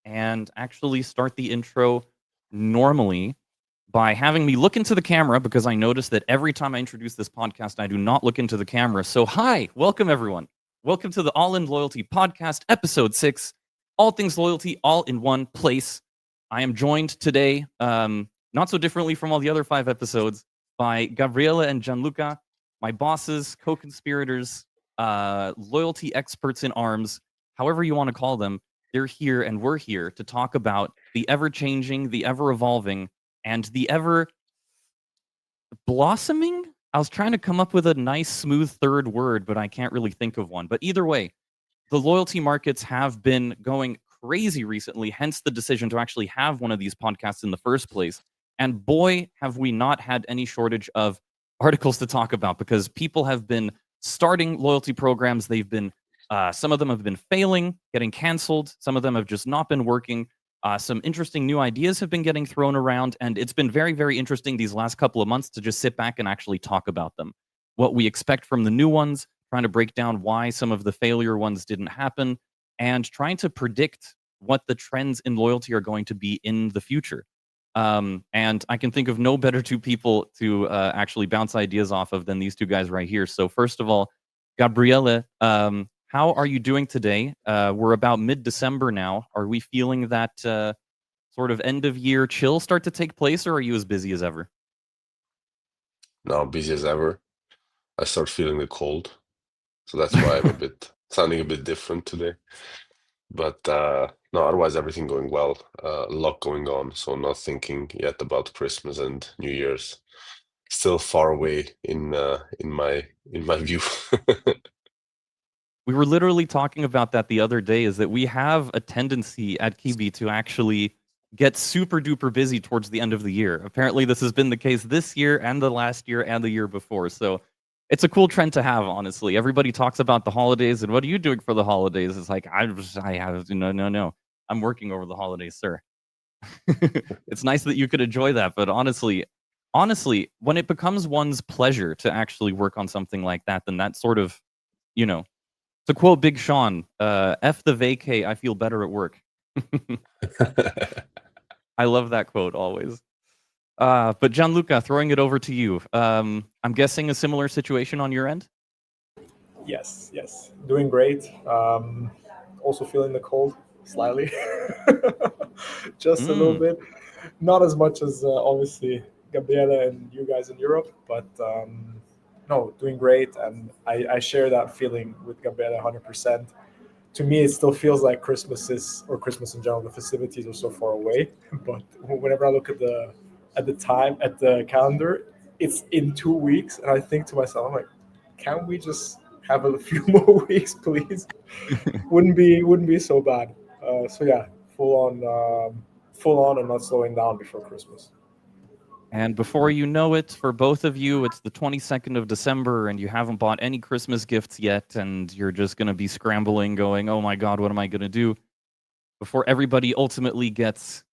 and actually start the intro normally by having me look into the camera because I noticed that every time I introduce this podcast, I do not look into the camera. So, hi, welcome everyone. Welcome to the All In Loyalty Podcast, Episode 6. All things loyalty, all in one place. I am joined today, not so differently from all the other 5 episodes, by Gabriele and Gianluca, my bosses, co-conspirators, loyalty experts in arms, however you want to call them. They're here and we're here to talk about the ever-changing, the ever-evolving, and the ever blossoming. I was trying to come up with a nice, smooth third word, but I can't really think of one. But either way, the loyalty markets have been going crazy recently, hence the decision to actually have one of these podcasts in the first place. And boy, have we not had any shortage of articles to talk about because people have been starting loyalty programs. They've been, some of them have been failing, getting canceled. Some of them have just not been working. Some interesting new ideas have been getting thrown around, and it's been very, very interesting these last couple of months to just sit back and actually talk about them. What we expect from the new ones, trying to break down why some of the failure ones didn't happen, and trying to predict what the trends in loyalty are going to be in the future. And I can think of no better two people to actually bounce ideas off of than these two guys right here. So first of all, Gabriele, how are you doing today? We're about mid-December now. Are we feeling that sort of end-of-year chill start to take place, or are you as busy as ever? Now busy as ever. I start feeling the cold, so that's why I'm a bit sounding a bit different today. But no, otherwise everything going well. A lot going on, so not thinking yet about Christmas and New Year's. Still far away in my view. We were literally talking about that the other day, is that we have a tendency at Kibi to actually get super duper busy towards the end of the year. Apparently, this has been the case this year and the last year and the year before. So it's a cool trend to have, honestly. Everybody talks about the holidays and what are you doing for the holidays? It's like, I have, no. I'm working over the holidays, sir. It's nice that you could enjoy that, but honestly, when it becomes one's pleasure to actually work on something like that, then that sort of, you know, to quote Big Sean, "F the vacay, I feel better at work." I love that quote always. But Gianluca, throwing it over to you. I'm guessing a similar situation on your end? Yes, doing great. Also feeling the cold slightly, just a little Mm. bit. Not as much as obviously Gabriele and you guys in Europe, but no, doing great. And I share that feeling with Gabriele 100%. To me, it still feels like Christmas in general. The festivities are so far away, but whenever I look at the calendar, it's in 2 weeks, and I think to myself, I'm like, can't we just have a few more weeks, please? Wouldn't be so bad. So yeah, full on, and not slowing down before Christmas. And before you know it, for both of you, it's the 22nd of December, and you haven't bought any Christmas gifts yet, and you're just going to be scrambling, going, "Oh my God, what am I going to do?" Before everybody ultimately gets,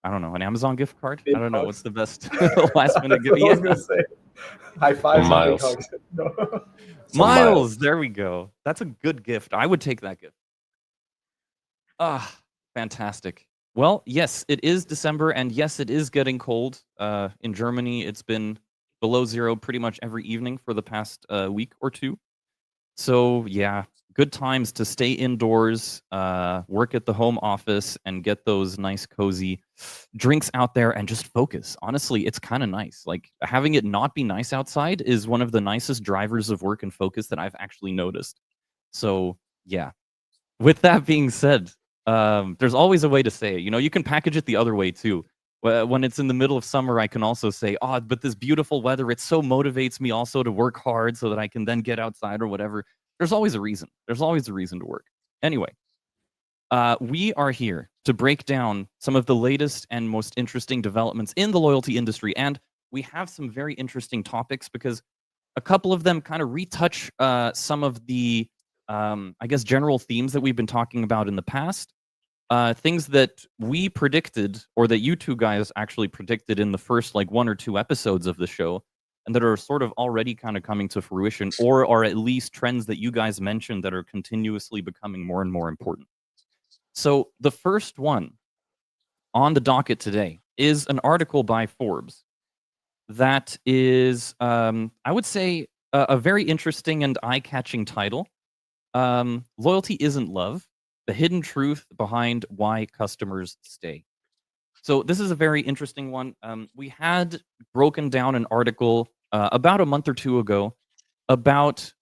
I don't know, an Amazon gift card. Big I don't know what's hugs. the best last minute That's gift. what I Yeah, was gonna say. High Some fives and big miles. hugs. No. Some Miles. miles. There we go. That's a good gift. I would take that gift. Ah, fantastic. Well, yes, it is December, and yes, it is getting cold. In Germany, it's been below zero pretty much every evening for the past week or two. So, yeah, good times to stay indoors, work at the home office, and get those nice, cozy drinks out there and just focus. Honestly, it's kind of nice. Like, having it not be nice outside is one of the nicest drivers of work and focus that I've actually noticed. So, yeah. With that being said, there's always a way to say it. You know, you can package it the other way too. When it's in the middle of summer, I can also say, "Oh, but this beautiful weather, it so motivates me also to work hard so that I can then get outside or whatever." There's always a reason. There's always a reason to work. Anyway, we are here to break down some of the latest and most interesting developments in the loyalty industry, and we have some very interesting topics because a couple of them kind of retouch some of the, I guess, general themes that we've been talking about in the past. Things that we predicted, or that you two guys actually predicted in the first like 1 or 2 episodes of the show, and that are sort of already kind of coming to fruition, or are at least trends that you guys mentioned that are continuously becoming more and more important. So the first one on the docket today is an article by Forbes that is, I would say, a very interesting and eye-catching title. Loyalty isn't love, the hidden truth behind why customers stay. So this is a very interesting one. We had broken down an article about a month or two ago about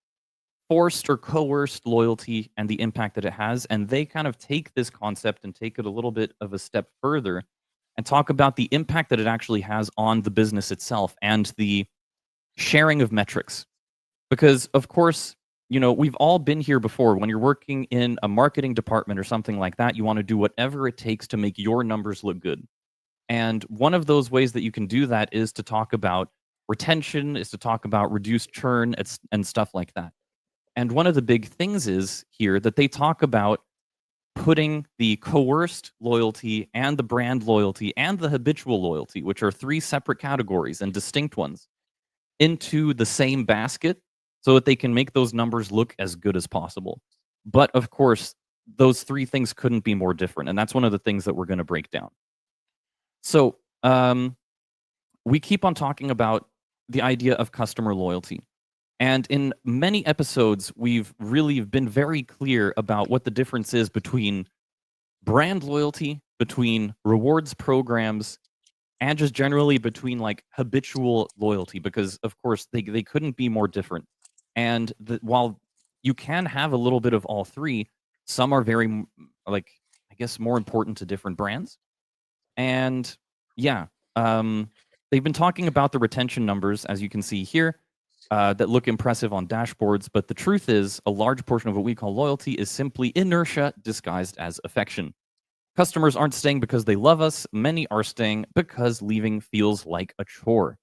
forced or coerced loyalty and the impact that it has. And they kind of take this concept and take it a little bit of a step further and talk about the impact that it actually has on the business itself and the sharing of metrics. Because, of course, we've all been here before. When you're working in a marketing department or something like that, you want to do whatever it takes to make your numbers look good. And one of those ways that you can do that is to talk about retention, is to talk about reduced churn, and stuff like that. And one of the big things is here that they talk about putting the coerced loyalty and the brand loyalty and the habitual loyalty, which are three separate categories and distinct ones, into the same basket so that they can make those numbers look as good as possible. But of course, those three things couldn't be more different. And that's one of the things that we're going to break down. So we keep on talking about the idea of customer loyalty. And in many episodes, we've really been very clear about what the difference is between brand loyalty, between rewards programs, and just generally between like habitual loyalty, because of course they couldn't be more different. And while you can have a little bit of all three, some are very like, I guess, more important to different brands. And yeah, they've been talking about the retention numbers, as you can see here, that look impressive on dashboards. But the truth is, a large portion of what we call loyalty is simply inertia disguised as affection. Customers aren't staying because they love us. Many are staying because leaving feels like a chore.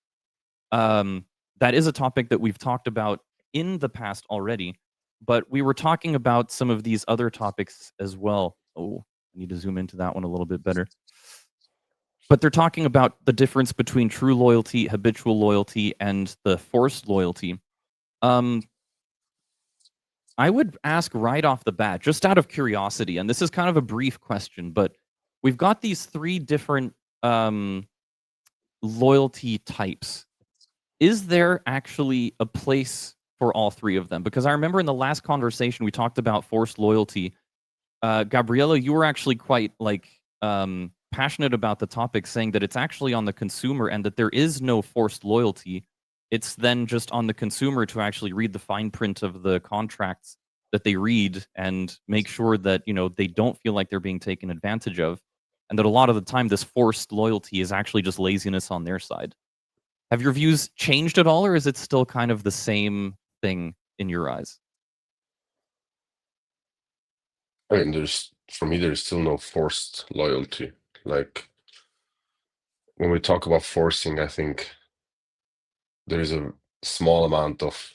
That is a topic that we've talked about in the past already, but we were talking about some of these other topics as well. Oh, I need to zoom into that one a little bit better. But they're talking about the difference between true loyalty, habitual loyalty, and the forced loyalty. I would ask right off the bat, just out of curiosity, and this is kind of a brief question, but we've got these three different loyalty types. Is there actually a place for all three of them? Because I remember in the last conversation we talked about forced loyalty. Gabriella, you were actually quite passionate about the topic, saying that it's actually on the consumer and that there is no forced loyalty. It's then just on the consumer to actually read the fine print of the contracts that they read and make sure that they don't feel like they're being taken advantage of, and that a lot of the time this forced loyalty is actually just laziness on their side. Have your views changed at all, or is it still kind of the same thing in your eyes? I mean, for me, there's still no forced loyalty. Like when we talk about forcing, I think there is a small amount of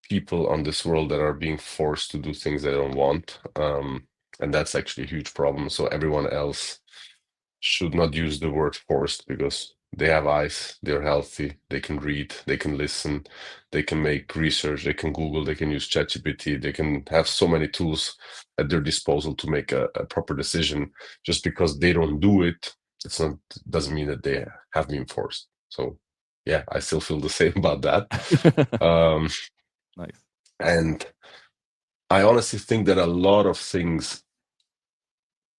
people on this world that are being forced to do things they don't want. And that's actually a huge problem. So everyone else should not use the word forced because they have eyes, they're healthy, they can read, they can listen, they can make research, they can Google, they can use ChatGPT, they can have so many tools at their disposal to make a proper decision. Just because they don't do it, doesn't mean that they have been forced. So yeah, I still feel the same about that. Nice. And I honestly think that a lot of things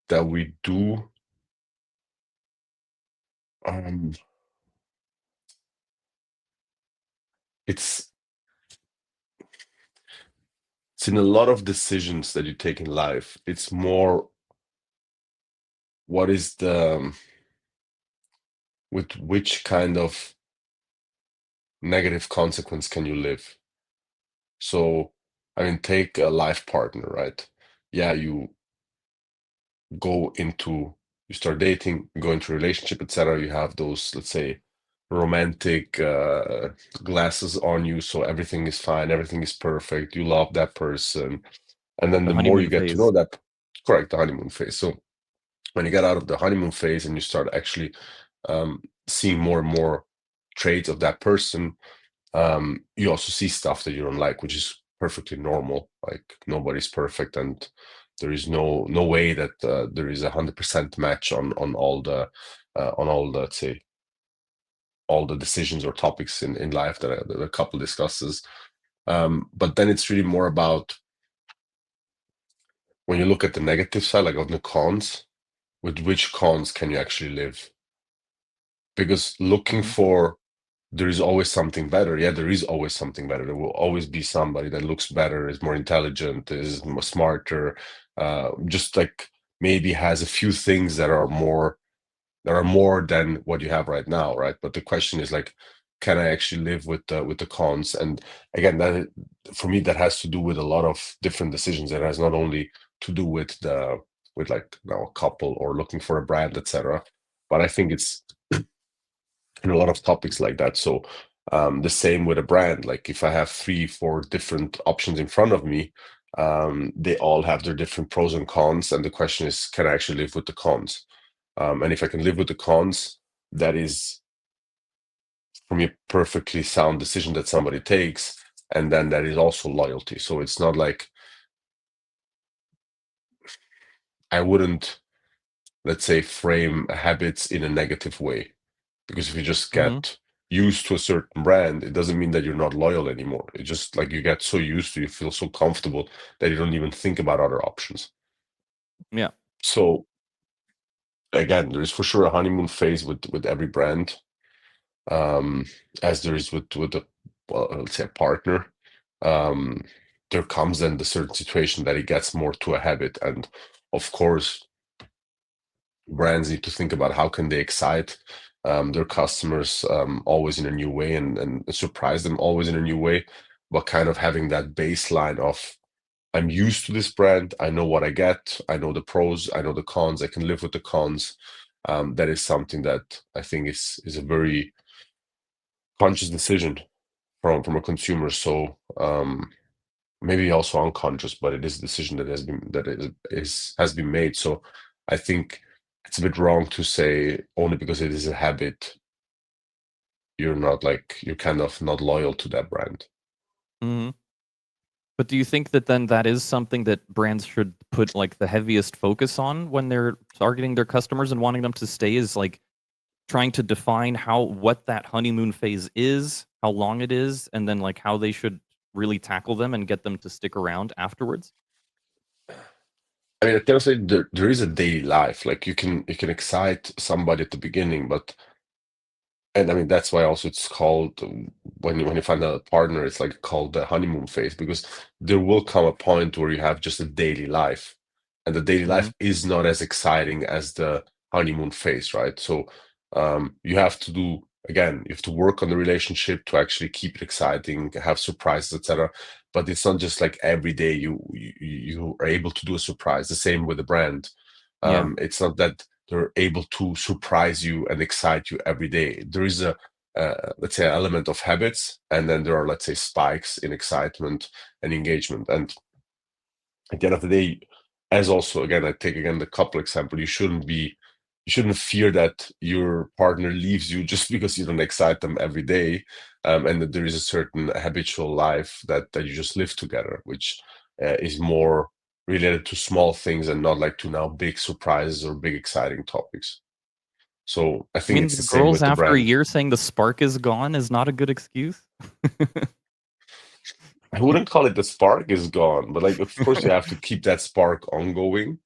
that we do, it's in a lot of decisions that you take in life. It's more what is with which kind of negative consequence can you live? So, I mean, take a life partner, right? Yeah, you start dating, go into a relationship, etc. You have those, let's say, romantic glasses on you, so everything is fine, everything is perfect, you love that person, and then The the more you honeymoon get to phase. know that, correct, the honeymoon phase. So when you get out of the honeymoon phase and you start actually seeing more and more traits of that person, you also see stuff that you don't like, which is perfectly normal. Like nobody's perfect, and There is no way that there is 100% match on all the let's say all the decisions or topics in life that a couple discusses. But then it's really more about when you look at the negative side, like on the cons, with which cons can you actually live? Because looking Mhm. for there is always something better. Yeah, there is always something better. There will always be somebody that looks better, is more intelligent, is more smarter, just like maybe has a few things that are more than what you have right now, right? But the question is like, can I actually live with the cons? And again, that for me, that has to do with a lot of different decisions. It has not only to do with like a couple or looking for a brand, etc. But I think it's in a lot of topics like that. So the same with a brand. Like if I have 3-4 different options in front of me, they all have their different pros and cons. And the question is, can I actually live with the cons? And if I can live with the cons, that is for me a perfectly sound decision that somebody takes. And then that is also loyalty. So it's not like I wouldn't, let's say, frame habits in a negative way. Because if you just Mhm. get used to a certain brand, it doesn't mean that you're not loyal anymore. It's just like you get so used to, you feel so comfortable that you don't even think about other options. Yeah. So again, there is for sure a honeymoon phase with every brand, as there is with a, well, let's say a partner. There comes then the certain situation that it gets more to a habit, and of course, brands need to think about how can they excite their customers always in a new way and surprise them always in a new way, but kind of having that baseline of I'm used to this brand, I know what I get, I know the pros, I know the cons, I can live with the cons. That is something that I think is a very conscious decision from a consumer. So maybe also unconscious, but it is a decision that has been made. So I think it's a bit wrong to say only because it is a habit, you're kind of not loyal to that brand. Mhm. But do you think that then that is something that brands should put, like, the heaviest focus on when they're targeting their customers and wanting them to stay, is, like, trying to define what that honeymoon phase is, how long it is, and then, like, how they should really tackle them and get them to stick around afterwards? I mean, at the end of the day, there is a daily life. Like you can excite somebody at the beginning, but and I mean that's why also it's called when you find a partner, it's like called the honeymoon phase, because there will come a point where you have just a daily life, and the daily life Mhm. is not as exciting as the honeymoon phase, right? So you have to do again, you have to work on the relationship to actually keep it exciting, have surprises, etc. But it's not just like every day you are able to do a surprise. The same with the brand. Yeah. It's not that they're able to surprise you and excite you every day. There is a let's say element of habits, and then there are, let's say, spikes in excitement and engagement. And at the end of the day, as also again, I take again the couple example, you shouldn't fear that your partner leaves you just because you don't excite them every day, and that there is a certain habitual life that you just live together, which is more related to small things and not like to now big surprises or big exciting topics. So I I think mean, it's the the same girls with the after a brand. year saying the spark is gone is not a good excuse? I wouldn't call it the spark is gone, but like of course you have to keep that spark ongoing,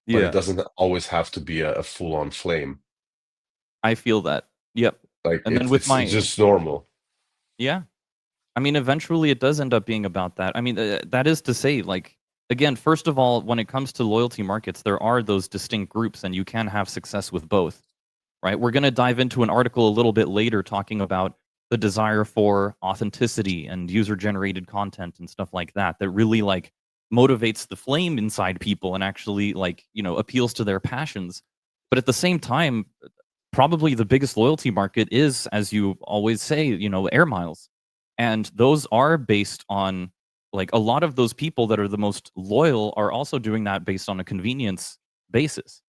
but it Yeah, doesn't always have to be a full-on flame. I feel that. Yep. Like And then it's with it's it's my just normal. yeah. I mean, eventually it does end up being about that. I mean, that is to say, like, again, first of all, when it comes to loyalty markets, there are those distinct groups, and you can have success with both, right? We're going to dive into an article a little bit later talking about the desire for authenticity and user generated content and stuff like that, that really like motivates the flame inside people and actually like, appeals to their passions. But at the same time, probably the biggest loyalty market is, as you always say, air miles. And those are based on, like, a lot of those people that are the most loyal are also doing that based on a convenience basis,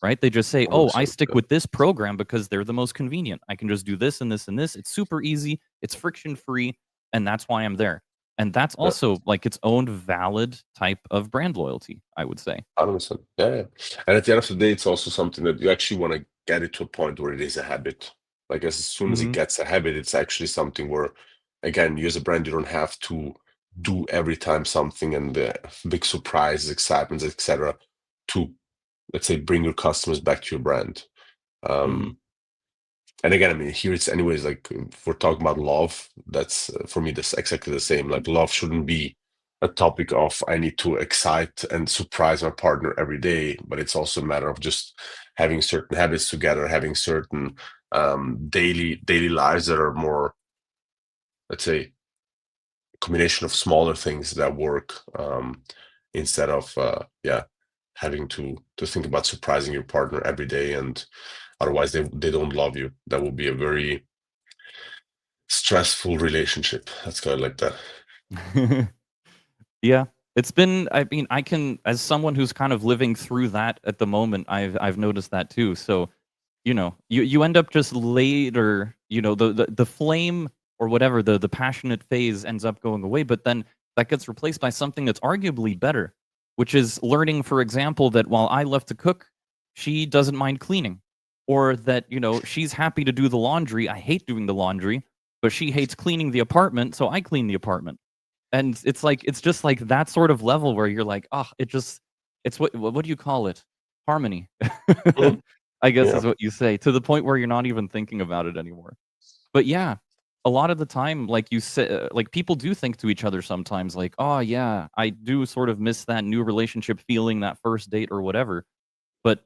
right? They just say, "Oh, I 100%. stick Yeah. with this program because they're the most convenient. I can just do this and this and this. It's super easy, it's friction free, and that's why I'm there." And that's Yeah. also like its own valid type of brand loyalty, I would say. 100%. Yeah. And at the end of the day, it's also something that you actually want to get it to a point where it is a habit. Like as soon as it gets a habit, it's actually something where, again, you as a brand, you don't have to do every time something and big surprises, excitements, etc., to, let's say, bring your customers back to your brand. And again, I mean, here it's anyways, like if we're talking about love, that's for me, that's exactly the same. Like love shouldn't be a topic of I need to excite and surprise my partner every day, but it's also a matter of just having certain habits together, having certain daily lives that are more, let's say, a combination of smaller things that work instead of having to think about surprising your partner every day, and otherwise they don't love you. That will be a very stressful relationship. Let's go like that. Yeah. It's been, I mean, I can, as someone who's kind of living through that at the moment, I've noticed that too. So, you end up just later, the flame or whatever, the passionate phase ends up going away, but then that gets replaced by something that's arguably better, which is learning, for example, that while I love to cook, she doesn't mind cleaning. Or that, she's happy to do the laundry. I hate doing the laundry, but she hates cleaning the apartment, so I clean the apartment. And it's just like that sort of level where you're like, oh, it's what do you call it? Harmony. I guess Yeah. is what you say, to the point where you're not even thinking about it anymore. But yeah, a lot of the time, like you said, like people do think to each other sometimes, like, oh yeah, I do sort of miss that new relationship feeling, that first date or whatever. But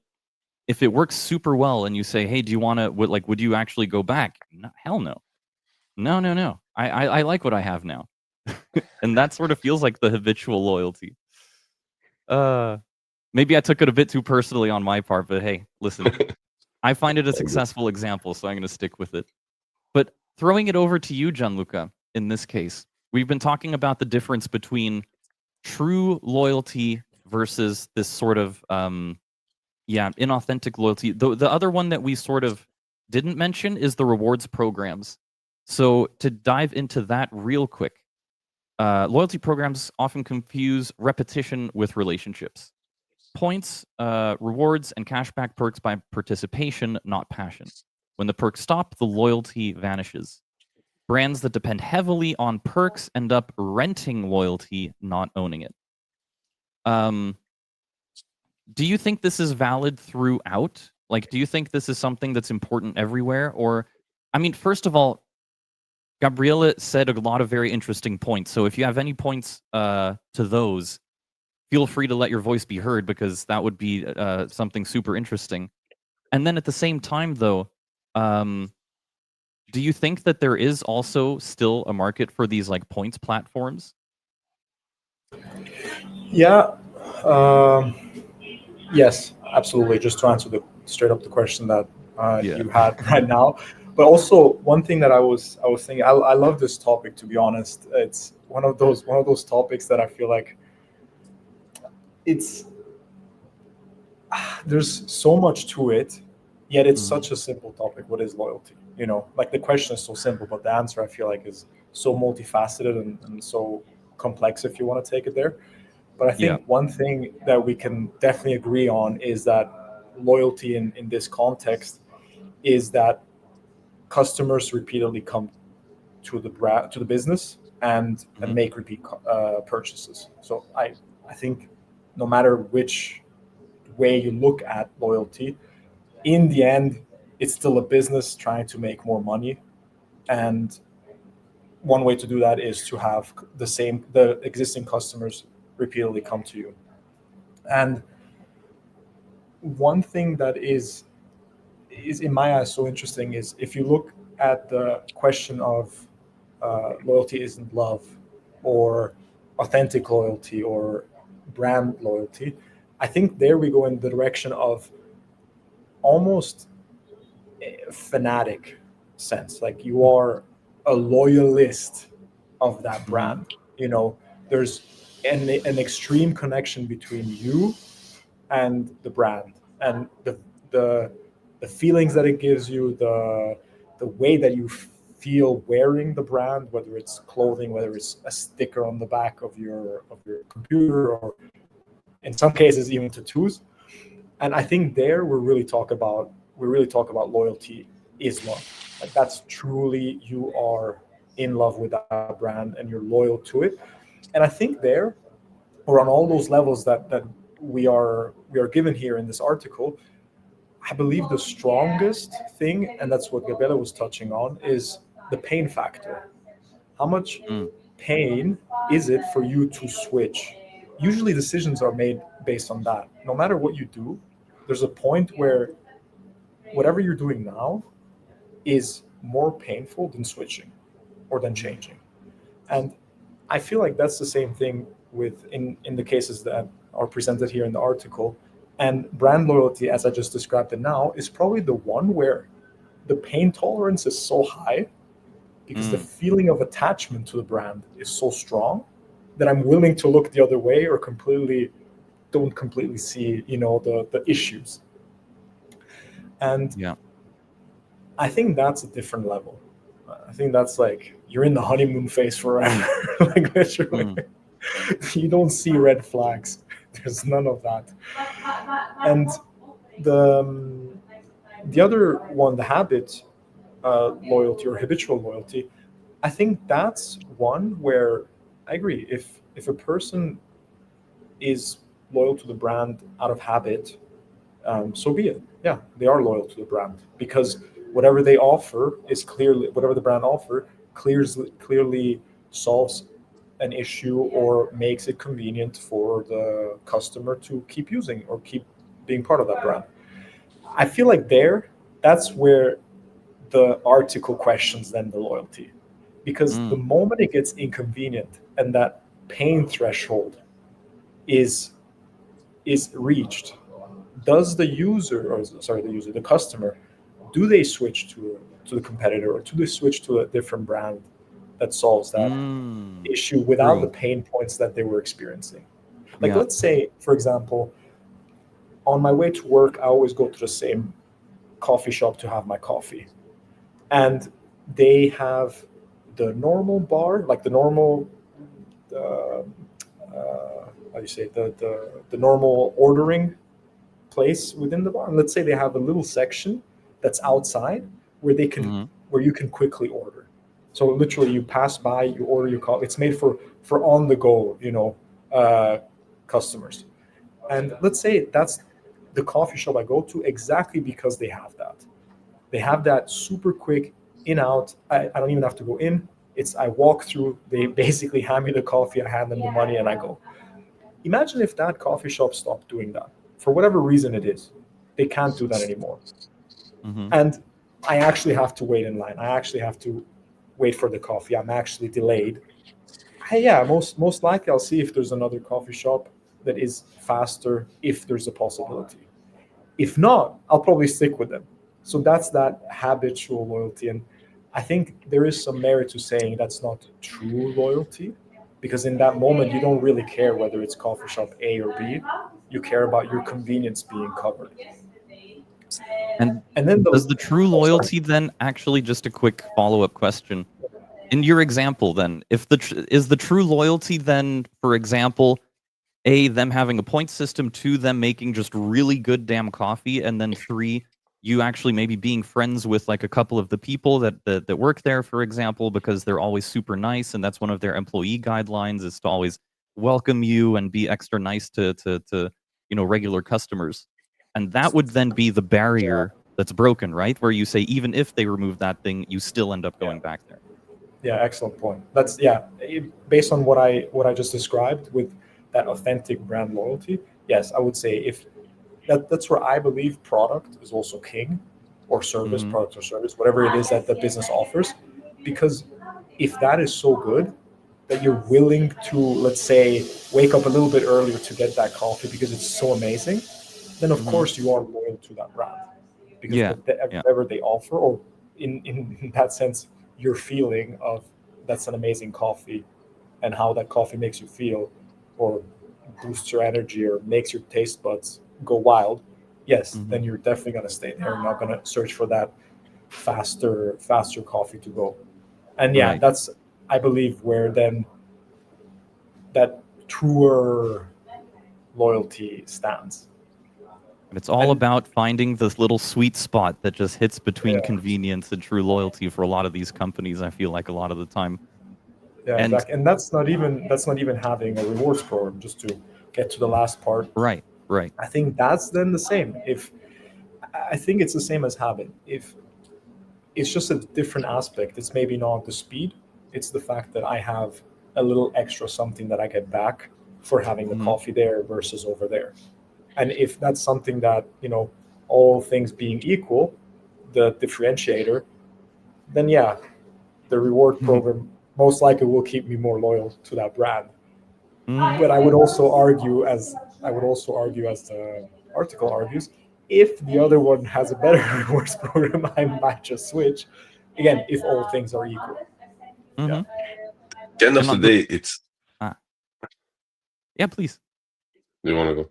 if it works super well and you say, hey, do you want to, would you actually go back? No, hell no. No, no, no. I like what I have now. And that sort of feels like the habitual loyalty. Maybe I took it a bit too personally on my part, but hey, listen, I find it a successful example, so I'm going to stick with it. But throwing it over to you, Gianluca, in this case, we've been talking about the difference between true loyalty versus this sort of, inauthentic loyalty. The other one that we sort of didn't mention is the rewards programs. So to dive into that real quick, loyalty programs often confuse repetition with relationships. Points, rewards, and cashback perks by participation, not passion. When the perks stop, the loyalty vanishes. Brands that depend heavily on perks end up renting loyalty, not owning it. Do you think this is valid throughout? Like, do you think this is something that's important everywhere? Or, I mean, first of all, Gabriele said a lot of very interesting points. So if you have any points to those, feel free to let your voice be heard, because that would be something super interesting. And then at the same time, though, do you think that there is also still a market for these like points platforms? Yeah. Yes, absolutely. Just to answer straight up the question that you had right now. But also one thing that I was thinking, I love this topic, to be honest. It's one of those topics that I feel like it's there's so much to it, yet it's such a simple topic. What is loyalty? Like the question is so simple, but the answer I feel like is so multifaceted and so complex if you want to take it there. But I think one thing that we can definitely agree on is that loyalty in this context is that customers repeatedly come to the business and make repeat purchases. So I think no matter which way you look at loyalty, in the end, it's still a business trying to make more money. And one way to do that is to have the existing customers repeatedly come to you. And one thing that is in my eyes so interesting is if you look at the question of loyalty isn't love, or authentic loyalty, or brand loyalty, I think there we go in the direction of almost a fanatic sense. Like you are a loyalist of that brand. There's an extreme connection between you and the brand, and the feelings that it gives you, the way that you feel wearing the brand, whether it's clothing, whether it's a sticker on the back of your computer, or in some cases even tattoos. And I think there we really talk about loyalty is love. Like that's truly, you are in love with that brand and you're loyal to it. And I think there, or on all those levels that we are given here in this article, I believe the strongest thing, and that's what Gabriela was touching on, is the pain factor. How much Mm. pain is it for you to switch? Usually decisions are made based on that. No matter what you do, there's a point where whatever you're doing now is more painful than switching or than changing. And I feel like that's the same thing with in the cases that are presented here in the article. And brand loyalty, as I just described it now, is probably the one where the pain tolerance is so high because the Mm. feeling of attachment to the brand is so strong that I'm willing to look the other way or don't completely see, the issues. And Yeah. I think that's a different level. I think that's like you're in the honeymoon phase forever. Like literally, Mm. you don't see red flags. There's none of that. And the other one, the habit loyalty or habitual loyalty, I think that's one where I agree. If a person is loyal to the brand out of habit, so be it. Yeah, they are loyal to the brand because whatever they offer is clearly, whatever the brand offer clearly solves an issue or makes it convenient for the customer to keep using or keep being part of that brand. I feel like that's where the article questions then the loyalty, because the Mm. moment it gets inconvenient and that pain threshold is reached, does the user, or sorry, the customer, do they switch to the competitor, or do they switch to a different brand that solves that Mm. issue without the True. pain points that they were experiencing? Like, Yeah. let's say, for example, on my way to work, I always go to the same coffee shop to have my coffee, and they have the normal bar, like the normal, uh, how do you say, the normal ordering place within the bar. And let's say they have a little section that's outside where Mhm. you can quickly order. So literally, you pass by, you order your coffee. It's made for on the go, uh, customers. And let's say that's the coffee shop I go to exactly because they have that. They have that super quick in out. I don't even have to go in. It's I walk through. They basically hand me the coffee. I hand them the money, and I go. Imagine if that coffee shop stopped doing that for whatever reason it is. They can't do that anymore, Mhm. and I actually have to wait in line. I actually have to wait for the coffee. I'm actually delayed. Yeah, most likely I'll see if there's another coffee shop that is faster if there's a possibility. If not, I'll probably stick with them. So that's that habitual loyalty. And I think there is some merit to saying that's not true loyalty, because in that moment, you don't really care whether it's coffee shop A or B. You care about your convenience being covered. And And then does the true sorry. loyalty then actually, just a quick follow-up question. In your example then, if is the true loyalty then, for example, A, them having a point system, 2, them making just really good damn coffee, and then 3, you actually maybe being friends with, like, a couple of the people that work there, for example, because they're always super nice, and that's one of their employee guidelines is to always welcome you and be extra nice to regular customers. And that would then be the Yeah, barrier that's broken, right? Where you say even if they remove that thing, you still end up yeah, going back there. yeah. Excellent point. That's based on what I just described with that authentic brand loyalty. Yes, I would say if that's where I believe product is also king, or service, Mhm. product or service, whatever it is that the business offers. Because if that is so good that you're willing to, let's say, wake up a little bit earlier to get that coffee because it's so amazing, then of Mhm. course you are loyal to that brand, because Yeah. Yeah. whatever they offer, or in that sense, your feeling of that's an amazing coffee, and how that coffee makes you feel, or boosts your energy, or makes your taste buds go wild, yes, Mhm. then you're definitely going to stay there. You're not going to search for that faster coffee to go. And yeah, Right. that's, I believe, where then that truer loyalty stands. And it's all And about finding this little sweet spot that just hits between yeah, convenience and true loyalty for a lot of these companies, I feel like a lot of the time. yeah, And exactly. And that's not even having a rewards program. Just to get to the last part, right. I think that's then the same. If I think it's the same as habit. If it's just a different aspect, it's maybe not the speed. It's the fact that I have a little extra something that I get back for having the Mhm. coffee there versus over there. And if that's something that, all things being equal, the differentiator, then yeah, the reward program most likely will keep me more loyal to that brand. Mhm. But I would also argue, as the article argues, if the other one has a better rewards program, I might just switch. Again, if all things are equal. Yeah. Mhm. At the end of And the on the day, it's. ah, yeah, please. Do you want to go?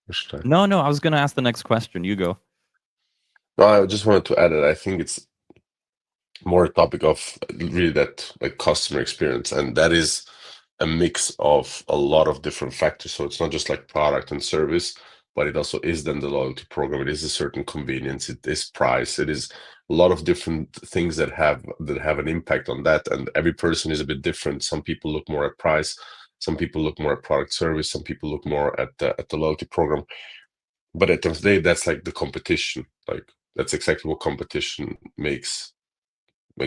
Or should I? No, I was going to ask the next question. You go. No, I just wanted to add that I think it's more a topic of really that like customer experience, and that is a mix of a lot of different factors. So it's not just like product and service, but it also is then the loyalty program. It is a certain convenience. It is price. It is a lot of different things that have an impact on that. And every person is a bit different. Some people look more at price. Some people look more at product service. Some people look more at the loyalty program. But at the end of the day, that's like the competition. Like that's exactly what competition makes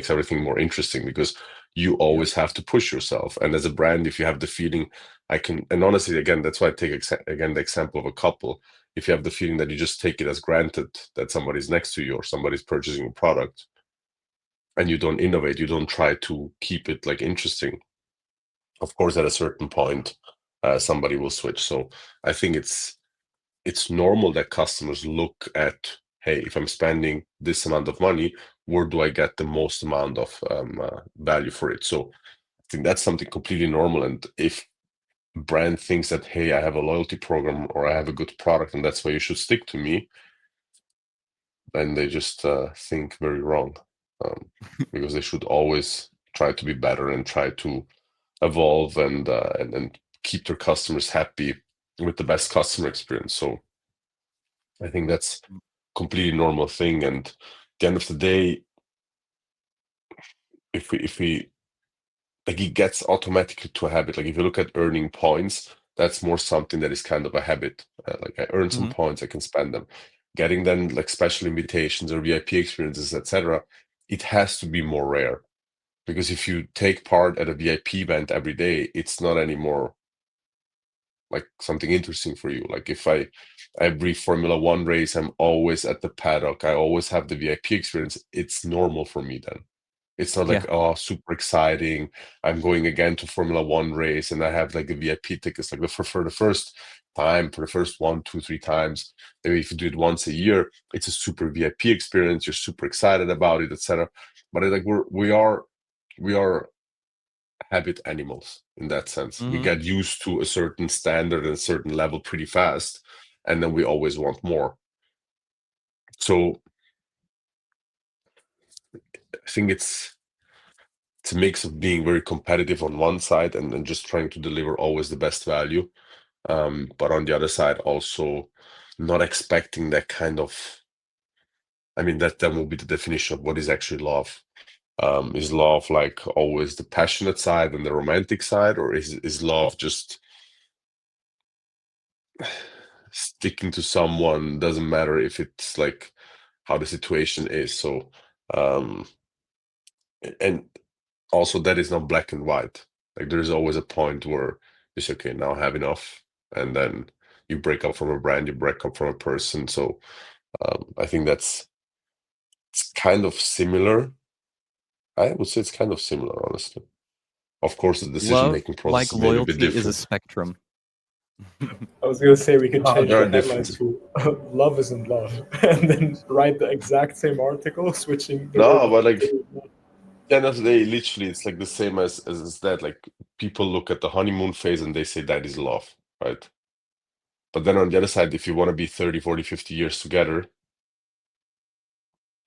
everything more interesting, because you always have to push yourself. And as a brand, if you have the feeling and honestly, again, that's why I take again the example of a couple. If you have the feeling that you just take it as granted that somebody's next to you or somebody's purchasing a product, and you don't innovate, you don't try to keep it like interesting, of course at a certain point somebody will switch. So I think it's normal that customers look at, hey, if I'm spending this amount of money, where do I get the most amount of value for it? So I think that's something completely normal. And if brand thinks that, hey, I have a loyalty program or I have a good product and that's why you should stick to me, then they just think very wrong, because they should always try to be better and try to evolve and keep their customers happy with the best customer experience. So I think that's completely normal thing. And at the end of the day, if we like, it gets automatically to a habit. Like if you look at earning points, that's more something that is kind of a habit. Like I earn some Mhm. points, I can spend them. Getting then like special invitations or VIP experiences, etc. It has to be more rare, because if you take part at a VIP event every day, it's not anymore like something interesting for you. Like if every Formula One race, I'm always at the paddock, I always have the VIP experience, it's normal for me then. It's not like, Yeah. oh, super exciting, I'm going again to Formula One race and I have like the VIP tickets. Like for the first time, for the first 1, 2, 3 times, maybe if you do it once a year, it's a super VIP experience, you're super excited about it, etc. But like we are habit animals in that sense. We Mhm. get used to a certain standard and a certain level pretty fast, and then we always want more. So I think it's a mix of being very competitive on one side and then just trying to deliver always the best value. But on the other side, also not expecting that kind of, I mean, that then will be the definition of what is actually love. Is love like always the passionate side and the romantic side, or is love just sticking to someone, doesn't matter if it's like how the situation is? So um and also that is not black and white. Like there's always a point where it's okay, now I have enough, and then you break up from a brand, you break up from a person. So I think it's kind of similar. I would say it's kind of similar, honestly. Of course the decision Love, making process like is maybe a bit loyalty, is a different. spectrum. I was gonna say we could change There are the headline differences. to "Love isn't love" and then write the exact same article, switching the word No, "love" but like to "love." end of the day, literally, it's like the same as that. Like people look at the honeymoon phase and they say that is love, right? But then on the other side, if you want to be 30, 40, 50 years together,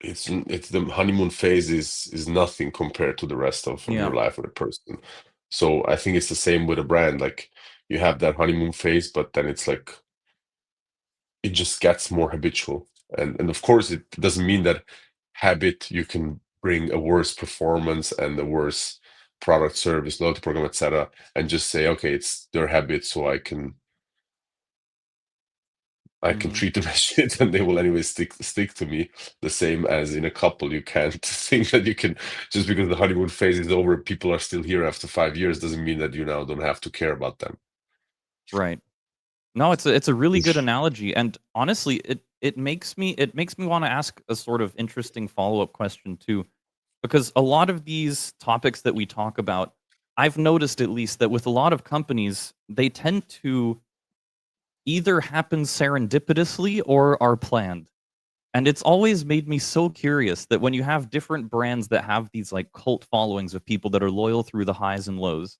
it's the honeymoon phase is nothing compared to the rest of Yeah. your life with a person. So I think it's the same with a brand. Like you have that honeymoon phase, but then it's like it just gets more habitual. And of course it doesn't mean that habit you can bring a worse performance and a worse product, service, loyalty program, etc. and just say, okay, it's their habit, so I can Mhm. treat them as shit and they will anyway stick to me. The same as in a couple, you can't think that you can, just because the honeymoon phase is over, people are still here after 5 years, doesn't mean that you now don't have to care about them. Right. No, it's a really good analogy, and honestly, it makes me want to ask a sort of interesting follow-up question too, because a lot of these topics that we talk about, I've noticed at least that with a lot of companies, they tend to either happen serendipitously or are planned. And it's always made me so curious that when you have different brands that have these like cult followings of people that are loyal through the highs and lows,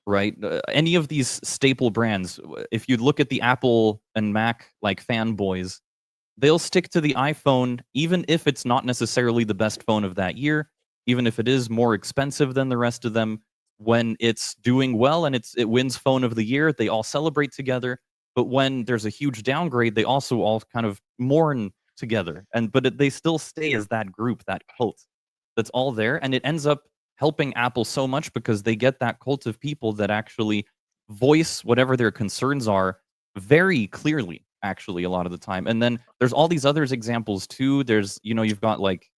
right? Any of these staple brands, if you look at the Apple and Mac like fanboys, they'll stick to the iPhone even if it's not necessarily the best phone of that year, even if it is more expensive than the rest of them. When it's doing well and it wins phone of the year, they all celebrate together. But when there's a huge downgrade, they also all kind of mourn together. They still stay as that group, that cult that's all there, and it ends up helping Apple so much because they get that cult of people that actually voice whatever their concerns are very clearly, actually, a lot of the time. And then there's all these other examples too. There's, you've got like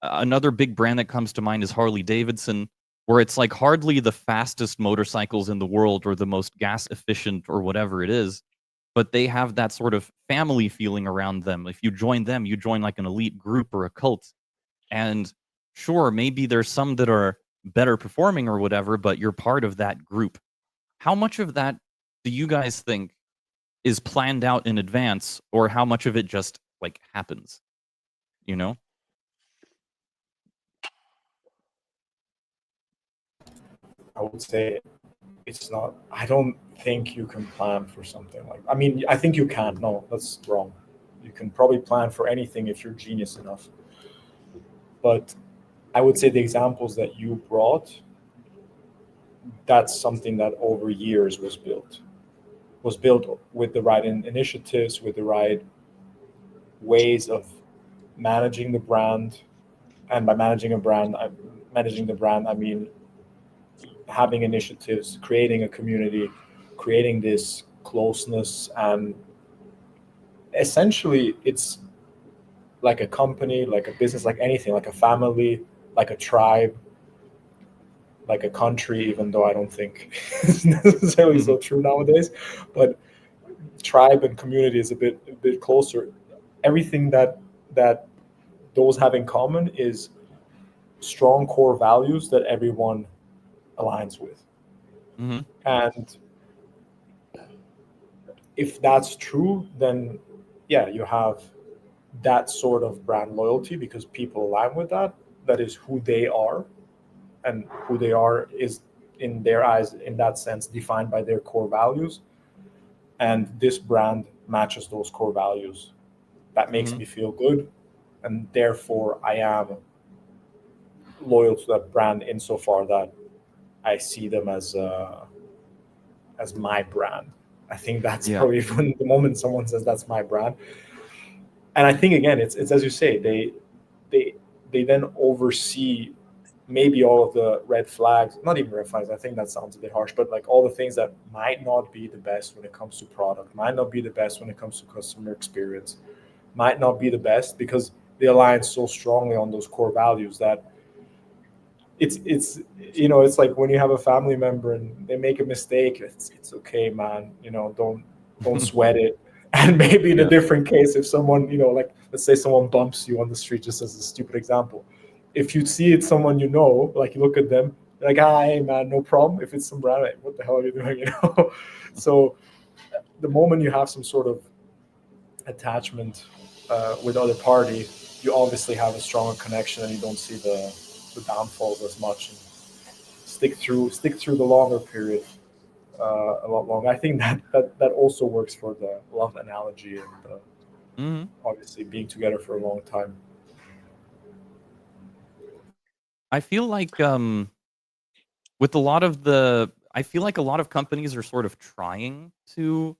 another big brand that comes to mind is Harley Davidson, where it's like hardly the fastest motorcycles in the world or the most gas efficient or whatever it is, but they have that sort of family feeling around them. If you join them, you join like an elite group or a cult. And sure, maybe there's some that are better performing or whatever, but you're part of that group. How much of that do you guys think is planned out in advance, or how much of it just like happens, you know? I would say it's not. I don't think you can plan for something like. I mean, I think you can. No, that's wrong. You can probably plan for anything if you're genius enough. But I would say the examples that you brought, that's something that over years was built with the right initiatives, with the right ways of managing the brand. And by managing the brand, I mean having initiatives, creating a community, creating this closeness, and essentially it's like a company, like a business, like anything, like a family, like a tribe, like a country, even though I don't think it's necessarily so true nowadays. But tribe and community is a bit closer. Everything that those have in common is strong core values that everyone aligns with. Hmm. And if that's true, then yeah, you have that sort of brand loyalty because people align with that. That is who they are, and who they are is, in their eyes, in that sense, defined by their core values. And this brand matches those core values. That makes Hmm. me feel good, and therefore I am loyal to that brand insofar that I see them as my brand. I think that's Yeah. probably when the moment someone says that's my brand. And I think again, it's as you say, they they then oversee maybe all of the red flags, not even red flags, I think that sounds a bit harsh, but like all the things that might not be the best when it comes to product, might not be the best when it comes to customer experience, might not be the best because they align so strongly on those core values that it's it's like when you have a family member and they make a mistake, it's okay, man, don't sweat it. And maybe in a Yeah. different case, if someone, like let's say someone bumps you on the street, just as a stupid example, if you see it's someone, like you look at them like, hi, hey, man, no problem. If it's some brand, like, what the hell are you doing, so the moment you have some sort of attachment with other party, you obviously have a stronger connection and you don't see the downfalls as much, and stick through the longer period a lot longer. I think that also works for the love analogy and Hmm. obviously being together for a long time. I feel like with a lot of I feel like a lot of companies are sort of trying to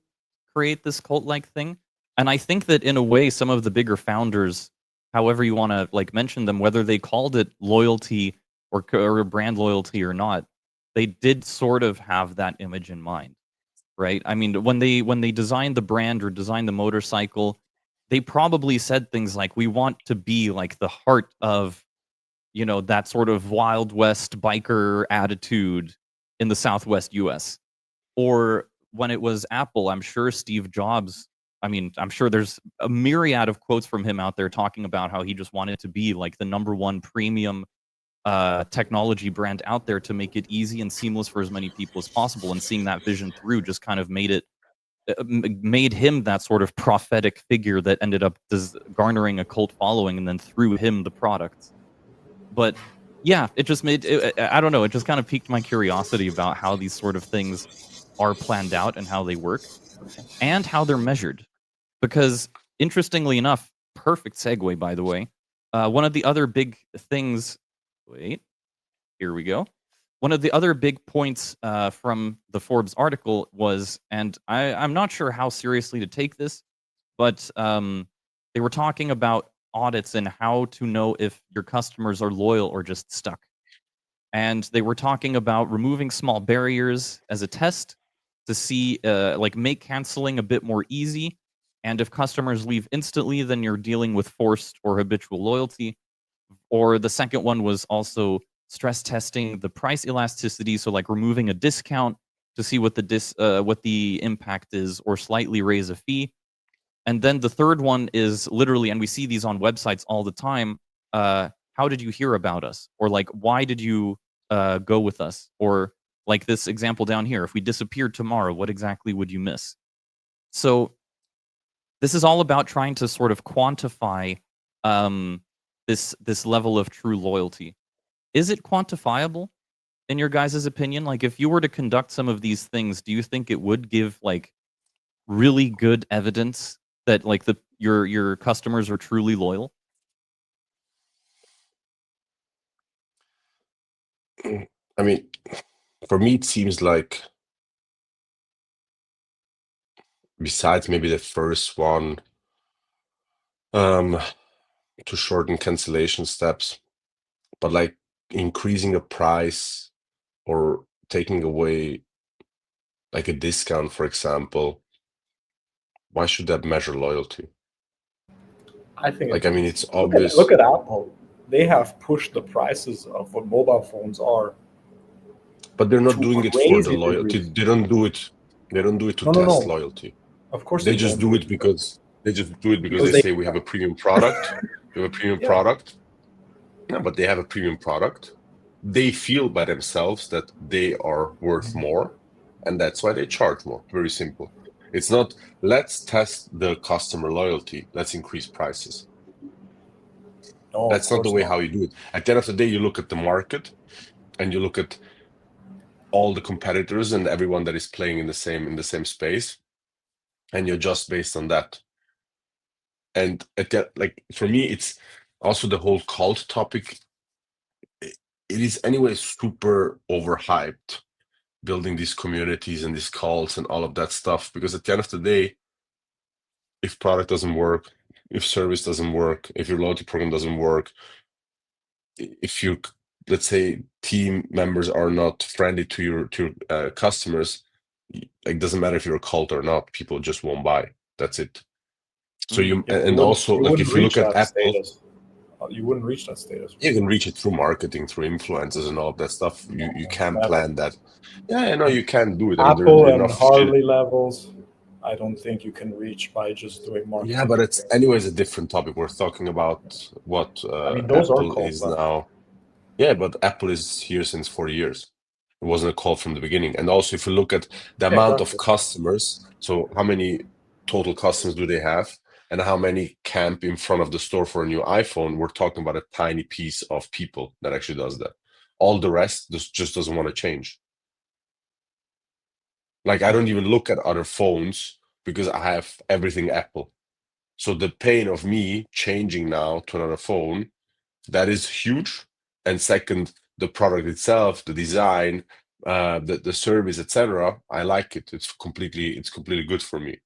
create this cult-like thing, and I think that in a way, some of the bigger founders, however you want to like mention them, whether they called it loyalty or brand loyalty or not, they did sort of have that image in mind, right? I mean, when they designed the brand or designed the motorcycle, they probably said things like, "We want to be like the heart of, you know, that sort of Wild West biker attitude in the Southwest US." Or when it was Apple, I'm sure Steve Jobs, I mean, I'm sure there's a myriad of quotes from him out there talking about how he just wanted to be like the number one premium technology brand out there to make it easy and seamless for as many people as possible. And seeing that vision through just kind of made him that sort of prophetic figure that ended up garnering a cult following, and then through him the products. But yeah, it just made I don't know, it just kind of piqued my curiosity about how these sort of things are planned out and how they work and how they're measured. Because interestingly enough, perfect segue by the way, one of the other big things, wait, here we go. One of the other big points from the Forbes article was, and I'm not sure how seriously to take this, but they were talking about audits and how to know if your customers are loyal or just stuck. And they were talking about removing small barriers as a test to see, like, make canceling a bit more easy. And if customers leave instantly, then you're dealing with forced or habitual loyalty. Or the second one was also stress testing the price elasticity, so like removing a discount to see what the impact is, or slightly raise a fee. And then the third one is literally, and we see these on websites all the time, how did you hear about us? Or like, why did you go with us? Or like this example down here, if we disappeared tomorrow, what exactly would you miss? So this is all about trying to sort of quantify um, this level of true loyalty. Is it quantifiable in your guys' opinion? Like, if you were to conduct some of these things, do you think it would give like really good evidence that like your customers are truly loyal? I mean, for me, it seems like besides maybe the first one, to shorten cancellation steps, but like increasing a price or taking away like a discount, for example, why should that measure loyalty? I think Like, it I mean, is. it's Look obvious, at Apple. They have pushed the prices of what mobile phones are but they're not to doing it for the crazy loyalty. degrees. They don't do it. They don't do it to No, no, test no. loyalty. Of course They they just don't do do it it because because they they say we have a premium product. We have a premium yeah. product. Yeah, but they have a premium product. They feel by themselves that they are worth more, and that's why they charge more. Very simple. It's not, let's test the customer loyalty, let's increase prices. No, of That's not the course way not. how you do it. At the end of the day, you look at the market and you look at all the competitors and everyone that is playing in the same space, and you adjust based on that. And at that, like for me, it's also the whole cult topic. It is anyway super overhyped, building these communities and these cults and all of that stuff, because at the end of the day, if product doesn't work, if service doesn't work, if your loyalty program doesn't work, if you, let's say, team members are not friendly to your customers, like doesn't matter if you're a cult or not, people just won't buy. That's it. So Mm. you, Yeah, but and also you like wouldn't if you look reach at that Apple, status. You wouldn't reach that status. you can reach it through marketing, through influencers and all of that stuff. You No, can never. plan that. Yeah, I know you can do it. I mean, there Apple are and enough Harley levels, I don't think you can reach by just doing Yeah, marketing but it's campaigns. anyways a different topic. We're talking about what I mean, those are Apple cult is levels. now. Yeah, but Apple is here since 40 years. It wasn't a call from the beginning. And also, if you look at the Yeah, amount of exactly. customers, so how many total customers do they have, and how many camp in front of the store for a new iPhone, we're talking about a tiny piece of people that actually does that. All the rest just doesn't want to change. Like, I don't even look at other phones because I have everything Apple. So the pain of me changing now to another phone, that is huge, and second, the product itself, the design, the service, etc. I like it. It's completely good for me.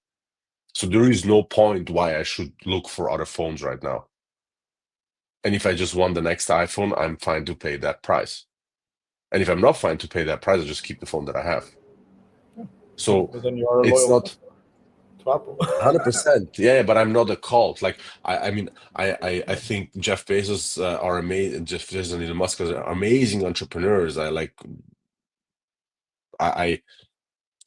So there is no point why I should look for other phones right now. And if I just want the next iPhone, I'm fine to pay that price. And if I'm not fine to pay that price, I just keep the phone that I have. So But then you are a it's loyal not customer to Apple. 100%. Yeah, but I'm not a cult. Like I mean, I think Jeff Bezos are amazing. Jeff Bezos and Elon Musk are amazing entrepreneurs. I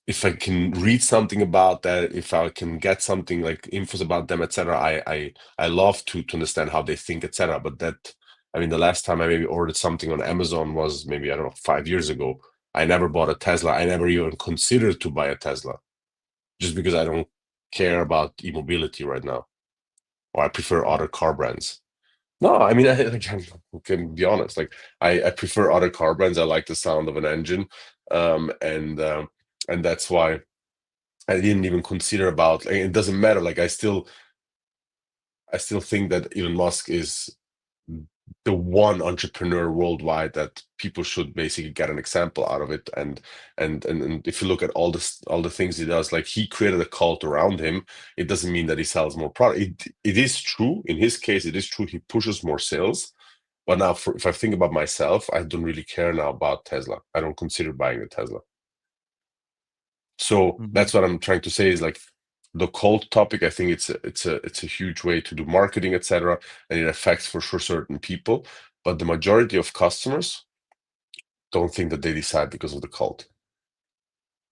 if I can read something about that, if I can get something like infos about them, etc. I love to understand how they think, etc. But that, I mean, the last time I maybe ordered something on Amazon was maybe, I don't know, 5 years ago. I never bought a Tesla. I never even considered to buy a Tesla, just because I don't care about e-mobility right now, or I prefer other car brands. No, I mean, I can be honest. Like, I prefer other car brands. I like the sound of an engine, and that's why I didn't even consider about. Like, it doesn't matter. Like, I still think that Elon Musk is the one entrepreneur worldwide that people should basically get an example out of it. And if you look at all the things he does, like, he created a cult around him. It doesn't mean that he sells more product. It is true in his case. It is true he pushes more sales. But now, if I think about myself, I don't really care now about Tesla. I don't consider buying a Tesla. So that's what I'm trying to say is, like, the cult topic. I think it's a huge way to do marketing, etc., and it affects for sure certain people. But the majority of customers don't think that they decide because of the cult.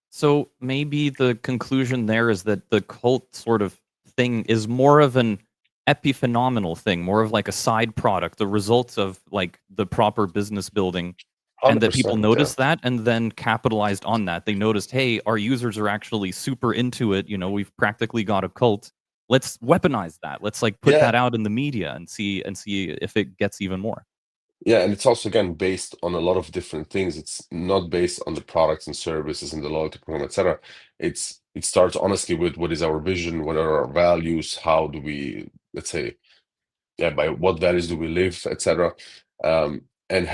So maybe the conclusion there is that the cult sort of thing is more of an epiphenomenal thing, more of like a side product, the results of like the proper business building, and that people 100%, yeah. noticed that and then capitalized on that. They noticed, hey, our users are actually super into it. You know, we've practically got a cult. Let's weaponize that. Let's like put Yeah. that out in the media and see if it gets even more. Yeah, and it's also, again, based on a lot of different things. It's not based on the products and services and the loyalty program, etc. It starts honestly with what is our vision, what are our values, how do we, let's say, by what values do we live, etc. And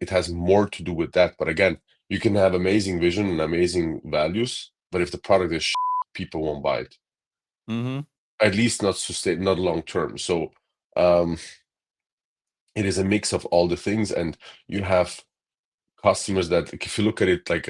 it has more to do with that. But again, you can have amazing vision and amazing values, but if the product is people won't buy it. Mm-hmm. At least not long term. So it is a mix of all the things, and you have customers that, if you look at it like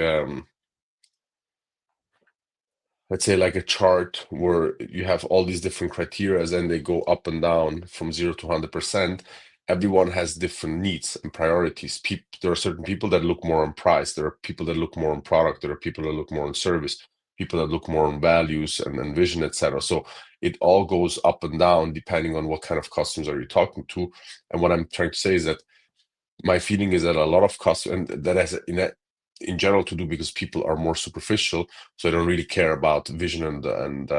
let's say like a chart where you have all these different criteria and they go up and down from 0 to 100%. Everyone has different needs and priorities. There are certain people that look more on price. There are people that look more on product. There are people that look more on service. People that look more on values and vision, etc. So it all goes up and down depending on what kind of customers are you talking to. And what I'm trying to say is that my feeling is that a lot of customers, and that has in general to do because people are more superficial, so they don't really care about vision and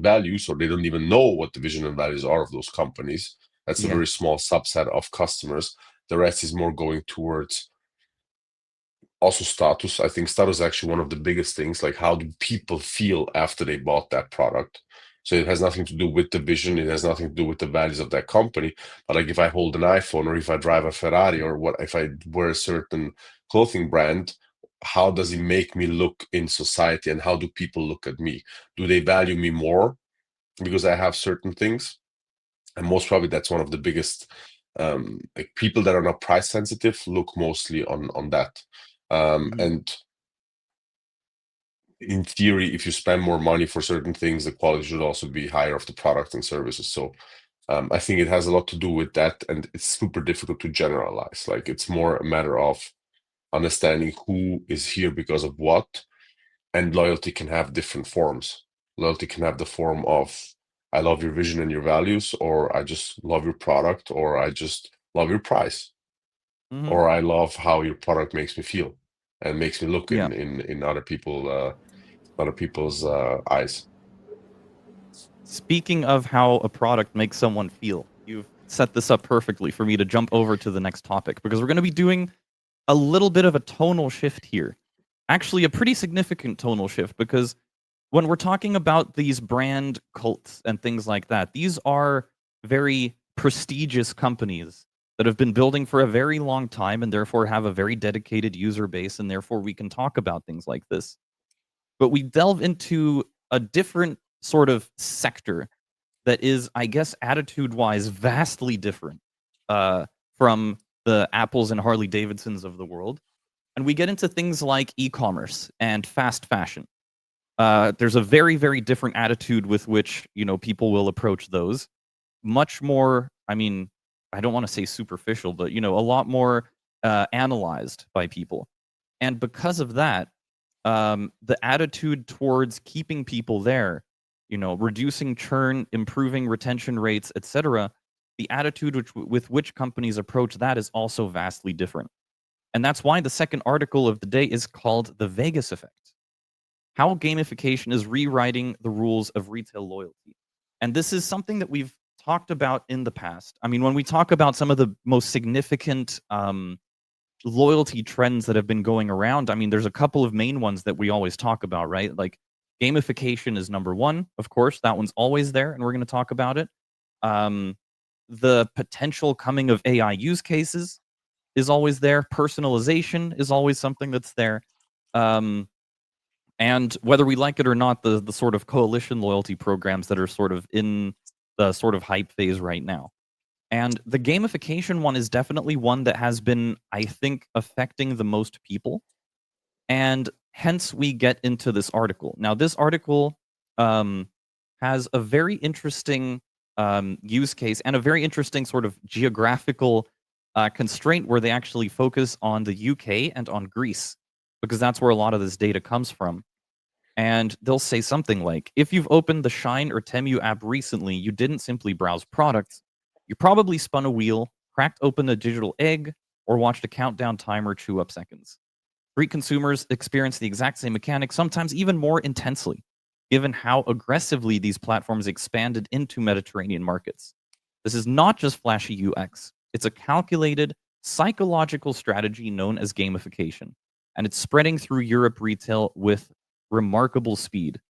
values, or they don't even know what the vision and values are of those companies. That's a Yeah. very small subset of customers. The rest is more going towards also status. I think status is actually one of the biggest things. Like, how do people feel after they bought that product? So it has nothing to do with the vision. It has nothing to do with the values of that company. But like, if I hold an iPhone, or if I drive a Ferrari, or what if I wear a certain clothing brand, how does it make me look in society, and how do people look at me? Do they value me more because I have certain things? And most probably that's one of the biggest, like, people that are not price sensitive look mostly on that. And in theory, if you spend more money for certain things, the quality should also be higher of the product and services. So I think it has a lot to do with that, and it's super difficult to generalize. Like, it's more a matter of understanding who is here because of what, and loyalty can have different forms. Loyalty can have the form of, I love your vision and your values, or I just love your product, or I just love your price, or I love how your product makes me feel and makes me look Yeah. in other people's eyes. Speaking of how a product makes someone feel, you've set this up perfectly for me to jump over to the next topic, because we're going to be doing a little bit of a tonal shift here. Actually, a pretty significant tonal shift, because when we're talking about these brand cults and things like that, these are very prestigious companies that have been building for a very long time and therefore have a very dedicated user base, and therefore we can talk about things like this. But we delve into a different sort of sector that is, I guess, attitude-wise, vastly different from the Apples and Harley Davidsons of the world. And we get into things like e-commerce and fast fashion. There's a very, very different attitude with which, people will approach those. Much more, I mean, I don't want to say superficial, but, a lot more analyzed by people. And because of that, the attitude towards keeping people there, reducing churn, improving retention rates, etc., the attitude with which companies approach that is also vastly different. And that's why the second article of the day is called The Vegas Effect: How Gamification is Rewriting the Rules of Retail Loyalty. And this is something that we've talked about in the past. I mean, when we talk about some of the most significant loyalty trends that have been going around, I mean, there's a couple of main ones that we always talk about, right? Like gamification is number one, of course. That one's always there, and we're going to talk about it. The potential coming of AI use cases is always there. Personalization is always something that's there. And whether we like it or not, the sort of coalition loyalty programs that are sort of in the sort of hype phase right now. And the gamification one is definitely one that has been, I think, affecting the most people. And hence we get into this article. Now, this article has a very interesting use case and a very interesting sort of geographical constraint where they actually focus on the UK and on Greece, because that's where a lot of this data comes from. And they'll say something like, if you've opened the Shine or Temu app recently, you didn't simply browse products. You probably spun a wheel, cracked open a digital egg, or watched a countdown timer chew up seconds. Greek consumers experience the exact same mechanics, sometimes even more intensely, given how aggressively these platforms expanded into Mediterranean markets. This is not just flashy UX. It's a calculated, psychological strategy known as gamification, and it's spreading through Europe retail with remarkable speed.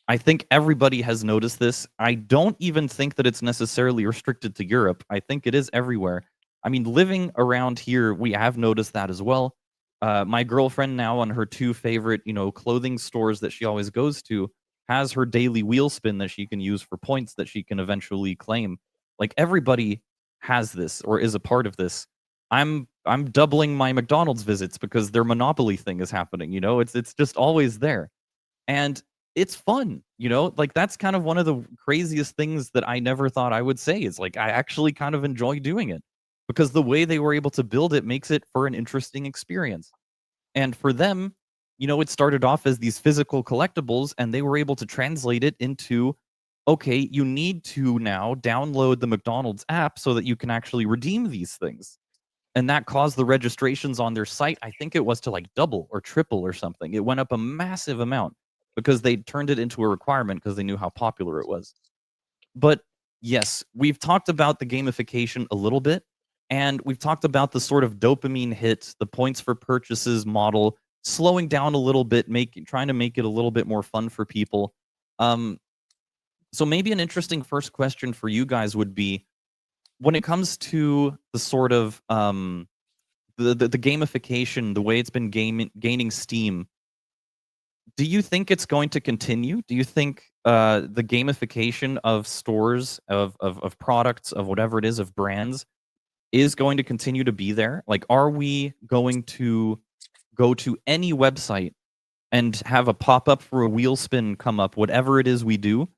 I think everybody has noticed this. I don't even think that it's necessarily restricted to Europe. I think it is everywhere. I mean, living around here, we have noticed that as well. My girlfriend now, on her two favorite, clothing stores that she always goes to, has her daily wheel spin that she can use for points that she can eventually claim. Like, everybody has this or is a part of this. I'm doubling my McDonald's visits because their Monopoly thing is happening. It's just always there. And it's fun, like that's kind of one of the craziest things that I never thought I would say, is like I actually kind of enjoy doing it because the way they were able to build it makes it for an interesting experience. And for them, it started off as these physical collectibles, and they were able to translate it into, okay, you need to now download the McDonald's app so that you can actually redeem these things. And that caused the registrations on their site, I think it was to like double or triple or something. It went up a massive amount because they turned it into a requirement because they knew how popular it was. But yes, we've talked about the gamification a little bit, and we've talked about the sort of dopamine hit, the points for purchases model, slowing down a little bit, trying to make it a little bit more fun for people. So maybe an interesting first question for you guys would be, when it comes to the sort of the gamification, the way it's been gaining steam, do you think it's going to continue? Do you think the gamification of stores, of products, of whatever it is, of brands, is going to continue to be there? Like, are we going to go to any website and have a pop-up for a wheel spin come up, whatever it is we do?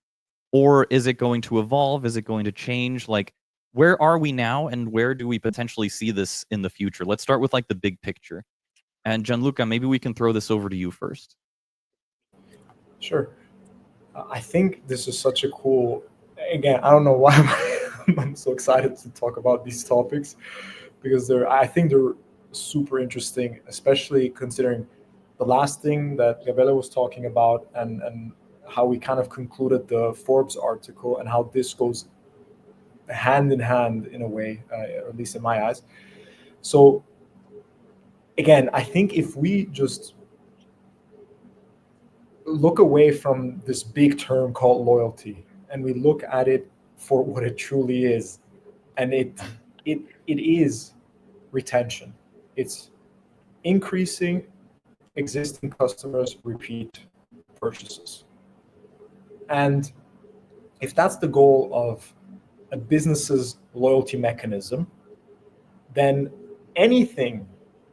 Or is it going to evolve? Is it going to change? Like, where are we now, and where do we potentially see this in the future? Let's start with like the big picture. And Gianluca, maybe we can throw this over to you first. Sure. I think this is such a cool. Again, I don't know why I'm so excited to talk about these topics, because I think they're super interesting, especially considering the last thing that Gabriele was talking about, and how we kind of concluded the Forbes article, and how this goes hand in hand in a way, at least in my eyes. So again, I think if we just look away from this big term called loyalty, and we look at it for what it truly is, and it it is retention. It's increasing existing customers' repeat purchases. And if that's the goal of a business's loyalty mechanism, then anything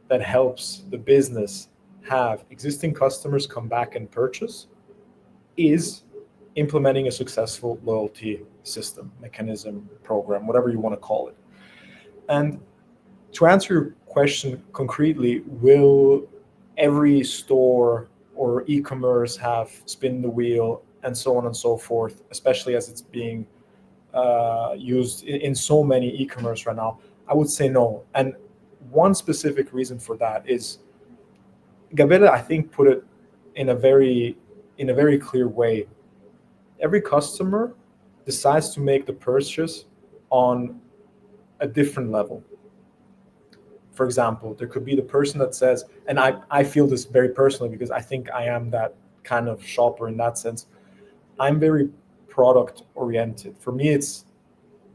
that helps the business have existing customers come back and purchase is implementing a successful loyalty system, mechanism, program, whatever you want to call it. And to answer your question concretely, will every store or e-commerce have spin the wheel and so on and so forth, especially as it's being used in so many e-commerce right now? I would say no. And one specific reason for that is Gabriele, I think, put it in a very clear way. Every customer decides to make the purchase on a different level. For example, there could be the person that says, and I feel this very personally because I think I am that kind of shopper in that sense. I'm very product oriented. For me, it's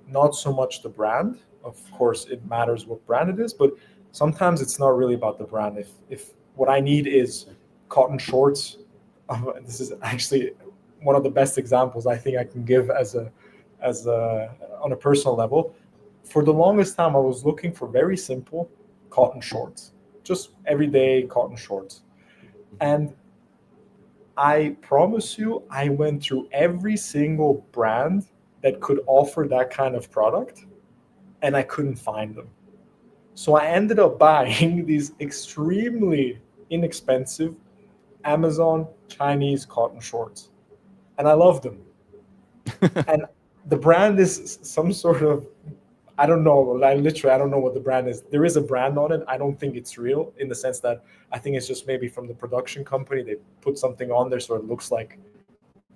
not so much the brand. Of course, it matters what brand it is, but sometimes it's not really about the brand. If what I need is cotton shorts, this is actually one of the best examples I think I can give as a on a personal level. For the longest time, I was looking for very simple cotton shorts, just everyday cotton shorts. And I promise you, I went through every single brand that could offer that kind of product, and I couldn't find them. So I ended up buying these extremely inexpensive Amazon Chinese cotton shorts, and I love them. And the brand is some sort of, I don't know, I don't know what the brand is. There is a brand on it. I don't think it's real, in the sense that I think it's just maybe from the production company. They put something on there so it looks like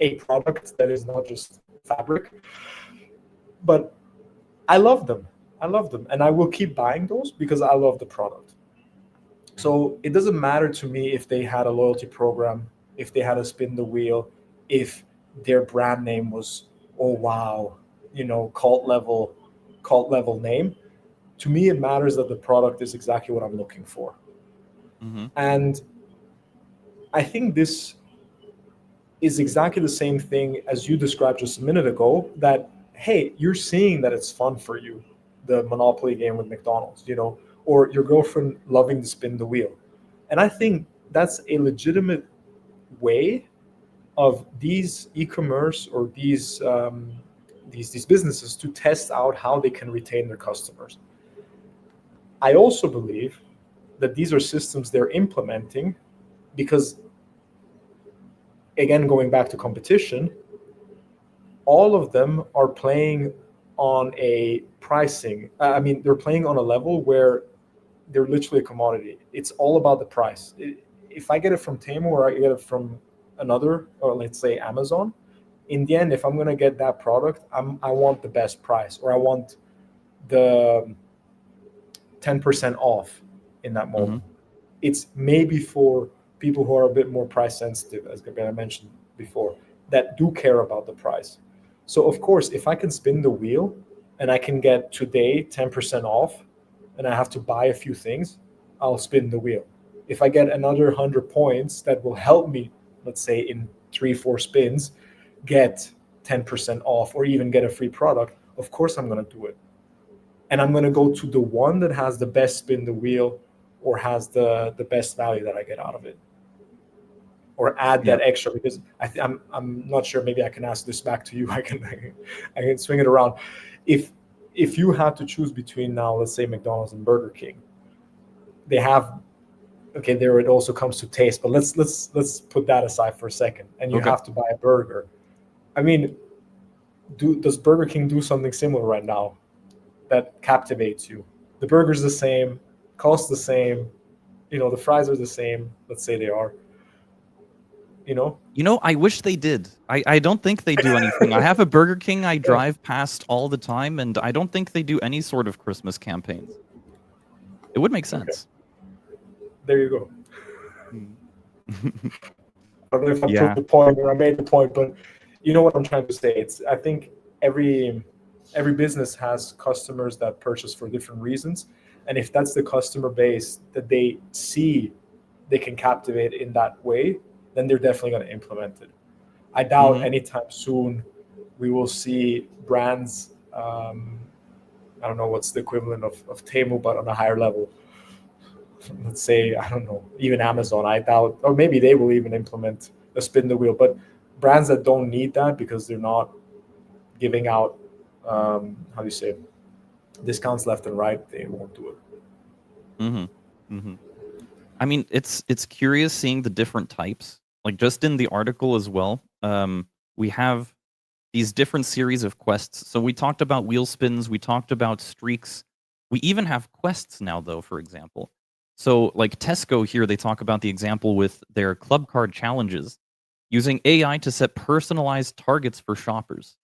a product that is not just fabric. But I love them. And I will keep buying those because I love the product. So it doesn't matter to me if they had a loyalty program, if they had a spin the wheel, if their brand name was, oh wow, cult level name. To me, it matters that the product is exactly what I'm looking for. Mm-hmm. And I think this is exactly the same thing as you described just a minute ago, that, hey, you're seeing that it's fun for you, the Monopoly game with McDonald's, or your girlfriend loving to spin the wheel. And I think that's a legitimate way of these e-commerce or these businesses to test out how they can retain their customers. I also believe that these are systems they're implementing because, again, going back to competition, all of them are playing on a pricing. They're playing on a level where they're literally a commodity. It's all about the price. If I get it from Temu or I get it from another, or let's say Amazon, in the end, if I'm going to get that product, I want the best price, or I want the 10% off in that moment. Mm-hmm. It's maybe for people who are a bit more price sensitive, as Gabriele mentioned before, that do care about the price. So of course, if I can spin the wheel and I can get today 10% off and I have to buy a few things, I'll spin the wheel. If I get another 100 points that will help me, let's say in 3-4 spins, get 10% off or even get a free product, of course I'm going to do it. And I'm going to go to the one that has the best spin the wheel or has the best value that I get out of it, or add that extra, because I'm not sure, maybe I can ask this back to you. I can swing it around. If you had to choose between now, let's say McDonald's and Burger King, they have, okay, there it also comes to taste, but let's put that aside for a second, and you have to buy a burger. I mean, does Burger King do something similar right now that captivates you? The burger's the same, cost the same, the fries are the same, let's say they are. I wish they did. I don't think they do anything. I have a Burger King I drive past all the time, and I don't think they do any sort of Christmas campaigns. It would make sense. Okay. There you go. I don't know if I proved the point or I made the point, but you know what I'm trying to say. I think every every business has customers that purchase for different reasons, and if that's the customer base that they see they can captivate in that way, then they're definitely going to implement it. I doubt anytime soon we will see brands. I don't know what's the equivalent of Temu, but on a higher level. Let's say, I don't know, even Amazon. I doubt, or maybe they will even implement a spin the wheel. But brands that don't need that because they're not giving out, how do you say, discounts left and right, they won't do it. I mean, it's curious seeing the different types. Like just in the article as well, we have these different series of quests. So we talked about wheel spins, we talked about streaks. We even have quests now, though, for example. So like Tesco here, they talk about the example with their club card challenges, using AI to set personalized targets for shoppers.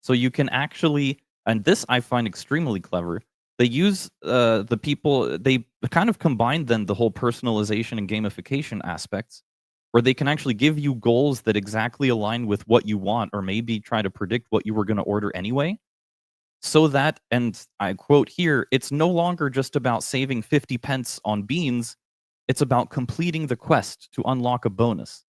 So you can actually, and this I find extremely clever, they use the people, they kind of combine then the whole personalization and gamification aspects, where they can actually give you goals that exactly align with what you want, or maybe try to predict what you were going to order anyway. So that, and I quote here, it's no longer just about saving 50 pence on beans, it's about completing the quest to unlock a bonus.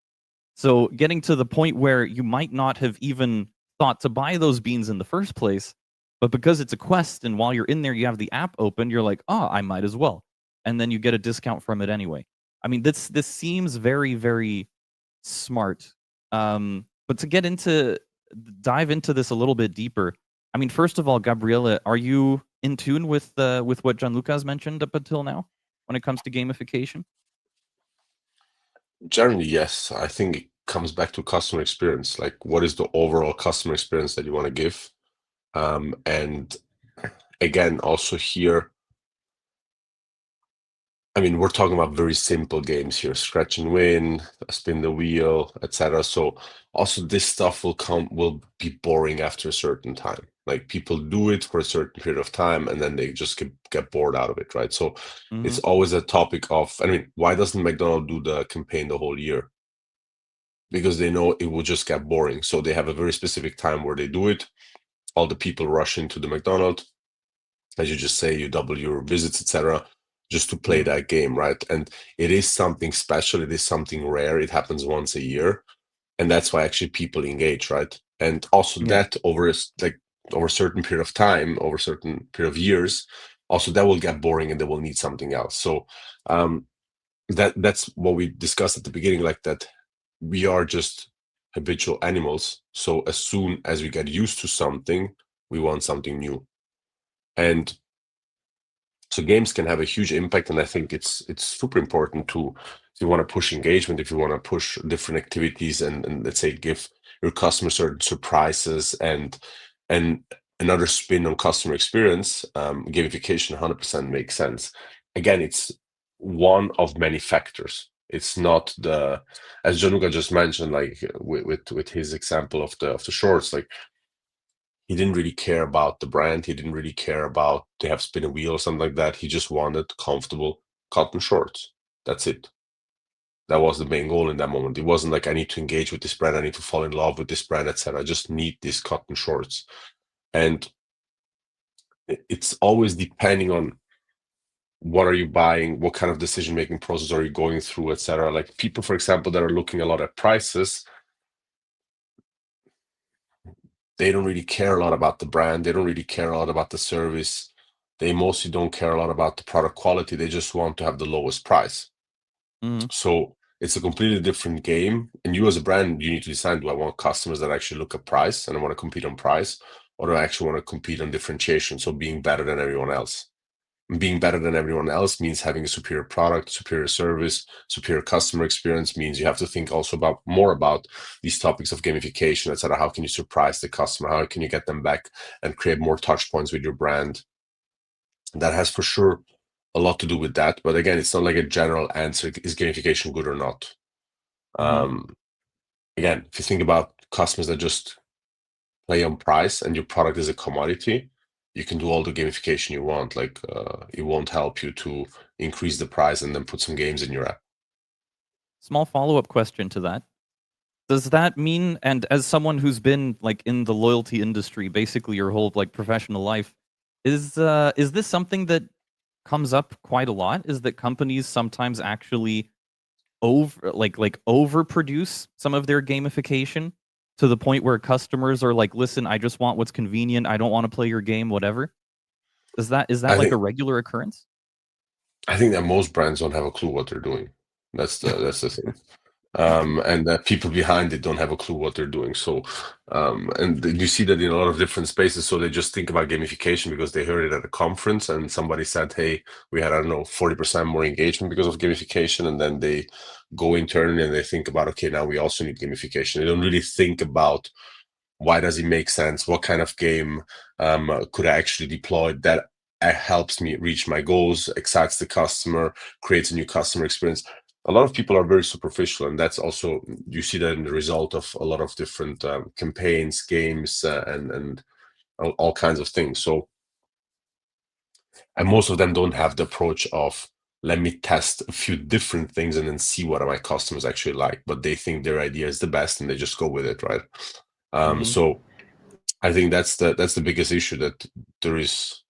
So getting to the point where you might not have even thought to buy those beans in the first place, but because it's a quest and while you're in there you have the app open, you're like, "Oh, I might as well." And then you get a discount from it anyway. I mean, this seems very, very smart. But to dive into this a little bit deeper, I mean, first of all, Gabriele, are you in tune with what Gianluca has mentioned up until now when it comes to gamification? Generally, yes. I think it comes back to customer experience. Like, what is the overall customer experience that you want to give? And again, also here, I mean, we're talking about very simple games here: scratch and win, spin the wheel, etc. So also this stuff will be boring after a certain time. Like people do it for a certain period of time and then they just get bored out of it, right? So it's always a topic of, I mean, why doesn't McDonald's do the campaign the whole year? Because they know it will just get boring. So they have a very specific time where they do it. All the people rush into the McDonald's, as you just say, you double your visits, etc., just to play that game, right? And it is something special. It is something rare. It happens once a year, and that's why actually people engage, right? And also that over a certain period of time, over a certain period of years, also that will get boring and they will need something else. So that's what we discussed at the beginning, like that we are just habitual animals. So as soon as we get used to something, we want something new. And so games can have a huge impact, and I think it's super important to, if you want to push engagement, if you want to push different activities, and let's say give your customers certain surprises and another spin on customer experience, gamification 100% makes sense. Again, it's one of many factors. It's not the, as Gianluca just mentioned, like with his example of the shorts, like he didn't really care about the brand. He didn't really care about they have spin a wheel or something like that. He just wanted comfortable cotton shorts. That's it. That was the main goal in that moment. It wasn't like I need to engage with this brand, I need to fall in love with this brand, etc. I just need these cotton shorts. And it's always depending on what are you buying, what kind of decision-making process are you going through, etc. Like people, for example, that are looking a lot at prices, they don't really care a lot about the brand. They don't really care a lot about the service. They mostly don't care a lot about the product quality. They just want to have the lowest price. So it's a completely different game. And you as a brand, you need to decide, do I want customers that actually look at price and I want to compete on price, or do I actually want to compete on differentiation? So being better than everyone else. Being better than everyone else means having a superior product, superior service, superior customer experience. Means you have to think also about more about these topics of gamification, etc. How can you surprise the customer? How can you get them back and create more touch points with your brand? That has for sure a lot to do with that. But again, it's not like a general answer. Is gamification good or not? Again, if you think about customers that just play on price and your product is a commodity, you can do all the gamification you want. Like it won't help you to increase the price and then put some games in your app. Small follow-up question to that. Does that mean, and as someone who's been like in the loyalty industry basically your whole like professional life, is this something that comes up quite a lot? Is that companies sometimes actually overproduce some of their gamification to the point where customers are like, "Listen, I just want what's convenient. I don't want to play your game, whatever." Is that I like a think regular occurrence? I think that most brands don't have a clue what they're doing. That's the thing. And that people behind it don't have a clue what they're doing. So, and you see that in a lot of different spaces. So they just think about gamification because they heard it at a conference and somebody said, "Hey, we had, I don't know, 40% more engagement because of gamification." And then they go internally and they think about, okay, now we also need gamification. They don't really think about why does it make sense? What kind of game could I actually deploy that helps me reach my goals, excites the customer, creates a new customer experience? A lot of people are very superficial, and that's also, you see that in the result of a lot of different campaigns, games, and all kinds of things. So, and most of them don't have the approach of, let me test a few different things and then see what my customers actually like. But they think their idea is the best and they just go with it, right? Mhm. So I think that's the biggest issue, that there is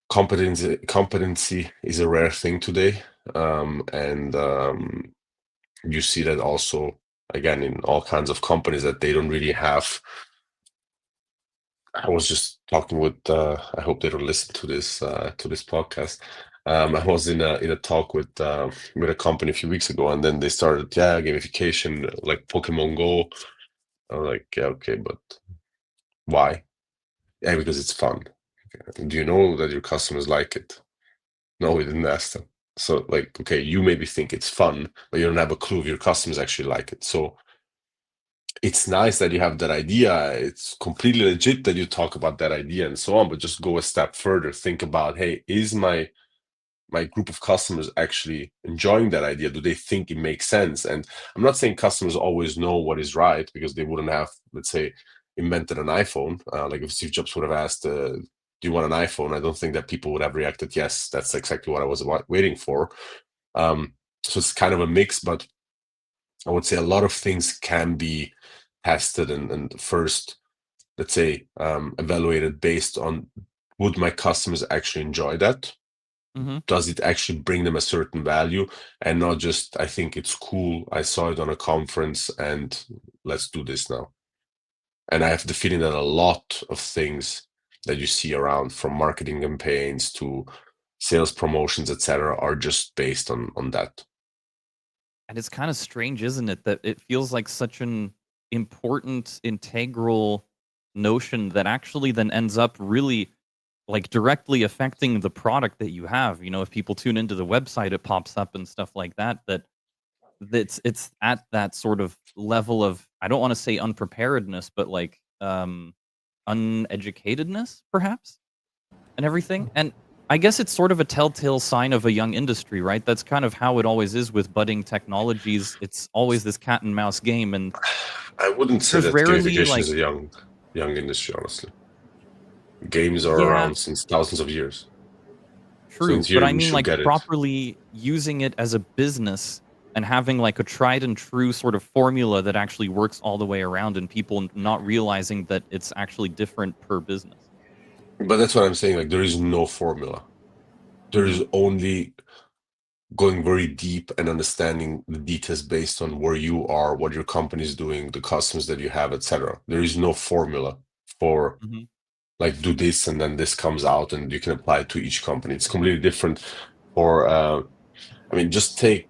competency is a rare thing today, and you see that also again in all kinds of companies that they don't really have. I was just talking with I hope they don't listen to this podcast. I was in a talk with a company a few weeks ago, and then they started gamification like Pokemon Go. I'm like, yeah, okay, but why? Yeah, because it's fun. Do you know that your customers like it? No, we didn't ask them. So, like, okay, you maybe think it's fun, but you don't have a clue if your customers actually like it. So it's nice that you have that idea. It's completely legit that you talk about that idea and so on, but just go a step further. Think about, hey, is my group of customers actually enjoying that idea? Do they think it makes sense? And I'm not saying customers always know what is right, because they wouldn't have, let's say, invented an iPhone. Like if Steve Jobs would have asked, do you want an iPhone? I don't think that people would have reacted, yes, that's exactly what I was waiting for. So it's kind of a mix, but I would say a lot of things can be tested and first, let's say, evaluated based on, would my customers actually enjoy that? Mhm. Does it actually bring them a certain value, and not just, I think it's cool, I saw it on a conference and let's do this now. And I have the feeling that a lot of things that you see around, from marketing campaigns to sales promotions, etc., are just based on that. And it's kind of strange, isn't it, that it feels like such an important, integral notion that actually then ends up really like directly affecting the product that you have. If people tune into the website, it pops up and stuff like that. It's at that sort of level of, I don't want to say unpreparedness, but like uneducatedness, perhaps, and everything. And I guess it's sort of a telltale sign of a young industry, right? That's kind of how it always is with budding technologies. It's always this cat and mouse game, and I wouldn't say there's that rarely gamification like, is a young industry, honestly. Games are yeah, around since thousands of years. So in true, but theory, I we mean, should like, get it. properly using it as a business and having, like, a tried and true sort of formula that actually works all the way around, and people not realizing that it's actually different per business. But that's what I'm saying. Like, there is no formula. There Mhm, is only going very deep and understanding the details based on where you are, what your company is doing, the customers that you have, etc. There is no formula for, mhm. like, do this and then this comes out and you can apply it to each company. It's completely different. For I mean, just take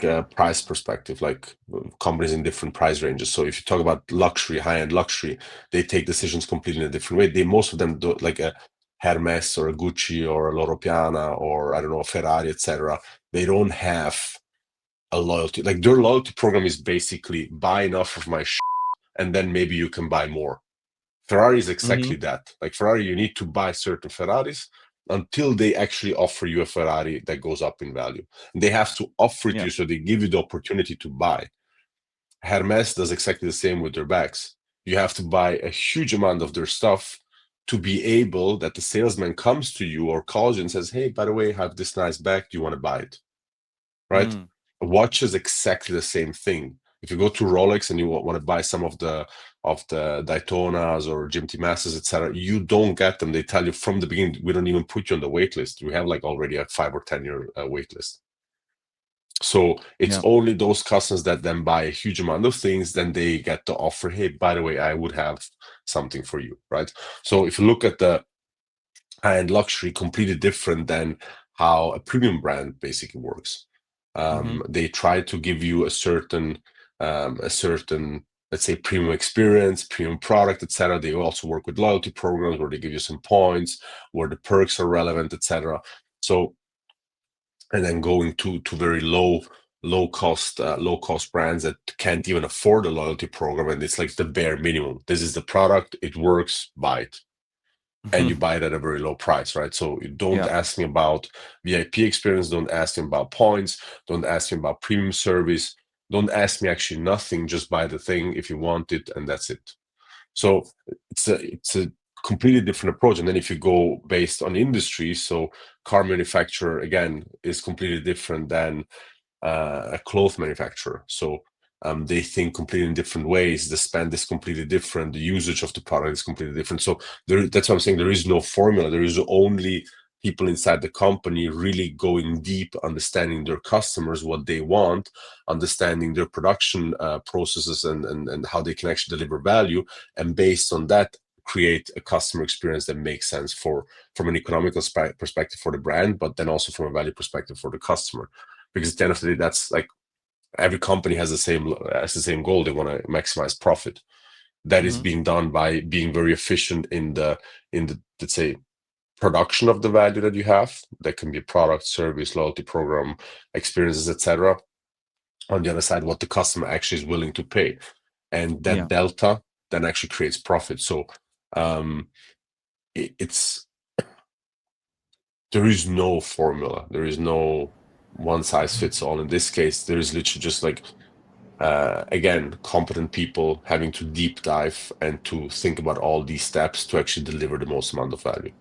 a price perspective, like companies in different price ranges. So if you talk about luxury, high-end luxury, they take decisions completely in a different way. Most of them do, like a Hermes or a Gucci or a Loro Piana or, I don't know, a Ferrari, etc. They don't have a loyalty. Like, their loyalty program is basically buy enough of my and then maybe you can buy more. Ferrari is exactly Mhm. that. Like, Ferrari, you need to buy certain Ferraris until they actually offer you a Ferrari that goes up in value. And they have to offer it to Yeah. you, so they give you the opportunity to buy. Hermes does exactly the same with their bags. You have to buy a huge amount of their stuff to be able that the salesman comes to you or calls you and says, "Hey, by the way, I have this nice bag. Do you want to buy it?" Right? Mm. watch is exactly the same thing. If you go to Rolex and you want to buy some of the Daytonas or GMT Masters, etc., you don't get them. They tell you from the beginning, we don't even put you on the wait list. We have like already a 5 or 10 year wait list. So it's only those customers that then buy a huge amount of things, then they get the offer, hey, by the way, I would have something for you, right? So if you look at the high-end luxury, completely different than how a premium brand basically works. They try to give you a certain, let's say, premium experience, premium product, etc. They also work with loyalty programs where they give you some points, where the perks are relevant, etc. So, and then going to very low cost brands that can't even afford a loyalty program, and it's like the bare minimum. This is the product, it works, buy it. And you buy it at a very low price, right? So you don't ask me about VIP experience, don't ask me about points, don't ask me about premium service, don't ask me actually nothing, just buy the thing if you want it, and that's it. So it's a completely different approach. And then if you go based on industry, so car manufacturer, again, is completely different than a cloth manufacturer. So they think completely in different ways. The spend is completely different. The usage of the product is completely different. So that's what I'm saying. There is no formula. There is only people inside the company really going deep, understanding their customers, what they want, understanding their production processes and how they can actually deliver value. And based on that, create a customer experience that makes sense from an economical perspective for the brand, but then also from a value perspective for the customer. Because at the end of the day, that's like every company has the same goal. They want to maximize profit. That is being done by being very efficient in the let's say production of the value that you have. That can be product, service, loyalty program, experiences, etc. On the other side, what the customer actually is willing to pay, and that delta then actually creates profit. So it's there is no formula. There is no one size fits all. In this case, there is literally just like, again, competent people having to deep dive and to think about all these steps to actually deliver the most amount of value.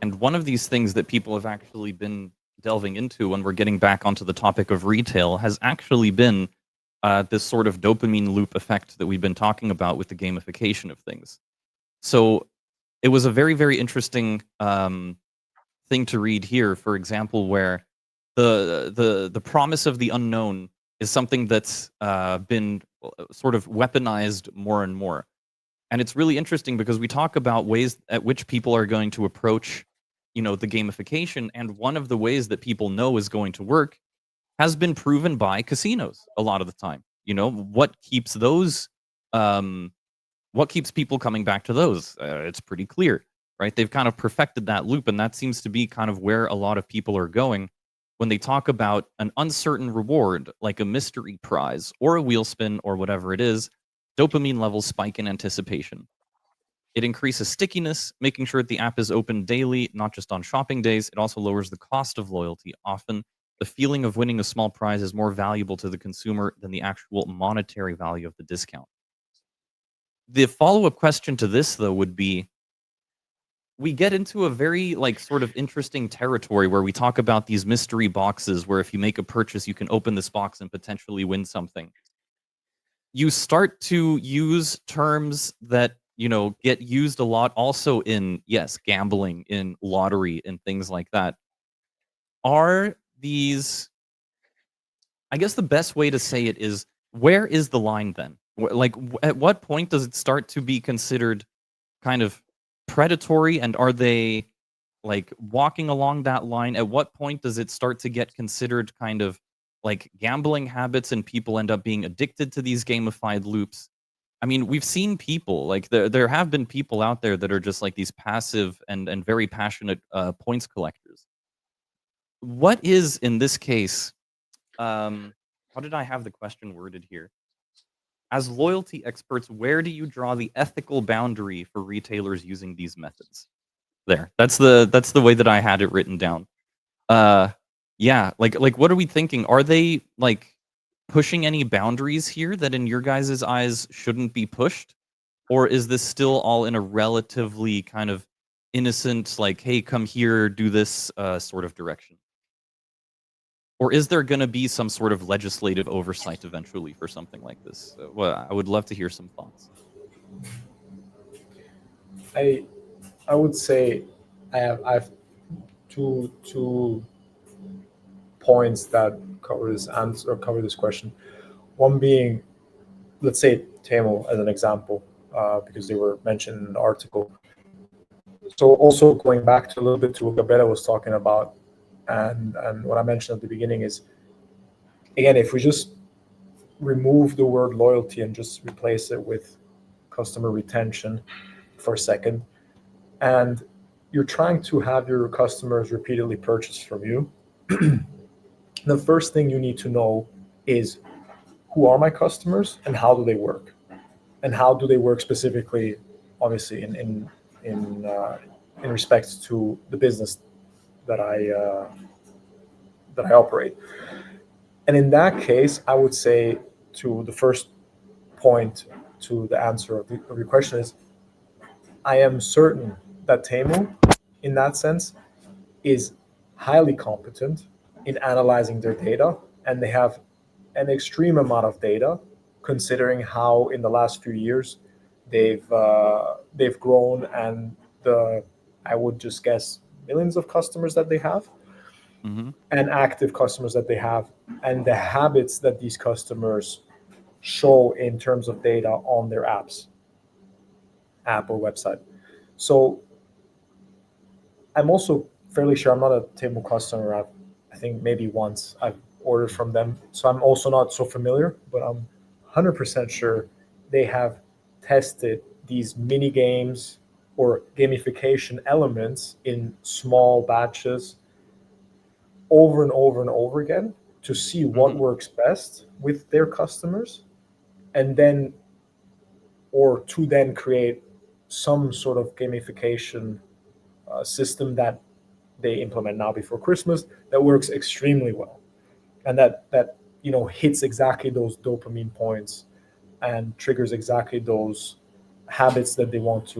And one of these things that people have actually been delving into when we're getting back onto the topic of retail has actually been this sort of dopamine loop effect that we've been talking about with the gamification of things. So it was a very, very interesting thing to read here, for example, where the promise of the unknown is something that's been sort of weaponized more and more. And it's really interesting because we talk about ways at which people are going to approach, the gamification, and one of the ways that people know is going to work has been proven by casinos a lot of the time. What keeps those what keeps people coming back to those? It's pretty clear, right? They've kind of perfected that loop, and that seems to be kind of where a lot of people are going when they talk about an uncertain reward, like a mystery prize or a wheel spin or whatever it is. Dopamine levels spike in anticipation. It increases stickiness, making sure that the app is open daily, not just on shopping days. It also lowers the cost of loyalty. Often, the feeling of winning a small prize is more valuable to the consumer than the actual monetary value of the discount. The follow-up question to this, though, would be, we get into a very, sort of interesting territory where we talk about these mystery boxes where if you make a purchase, you can open this box and potentially win something. You start to use terms that, get used a lot also in, yes, gambling, in lottery, and things like that. Are these, I guess the best way to say it is, where is the line then? At what point does it start to be considered kind of predatory, and are they walking along that line? At what point does it start to get considered kind of like gambling habits and people end up being addicted to these gamified loops? I mean, we've seen people, there have been people out there that are just like these passive and very passionate points collectors. What is, in this case, how did I have the question worded here? As loyalty experts, where do you draw the ethical boundary for retailers using these methods? There. That's the way that I had it written down. Yeah, what are we thinking? Are they pushing any boundaries here that in your guys' eyes shouldn't be pushed? Or is this still all in a relatively kind of innocent, hey, come here, do this sort of direction? Or is there going to be some sort of legislative oversight eventually for something like this? Well, I would love to hear some thoughts. I would say I have two points that cover this answer or cover this question. One being, let's say Temu as an example, because they were mentioned in the article. So also going back to a little bit to what Gabriela was talking about, and what I mentioned at the beginning is, again, if we just remove the word loyalty and just replace it with customer retention for a second, and you're trying to have your customers repeatedly purchase from you, the first thing you need to know is, who are my customers and how do they work? And how do they work specifically, obviously, in respect to the business that I operate. And in that case, I would say, to the first point to the answer of your question is, I am certain that Temu, in that sense, is highly competent in analyzing their data, and they have an extreme amount of data, considering how in the last few years they've grown, and I would just guess millions of customers that they have, Mm-hmm. and active customers that they have, and the habits that these customers show in terms of data on their app or website. So I'm also fairly sure, I'm not a Temu customer. I think maybe once I've ordered from them, so I'm also not so familiar, but I'm 100% sure they have tested these mini games or gamification elements in small batches over and over and over again to see what works best with their customers, and then, or to then create some sort of gamification system that they implement now before Christmas that works extremely well, and that hits exactly those dopamine points and triggers exactly those habits that they want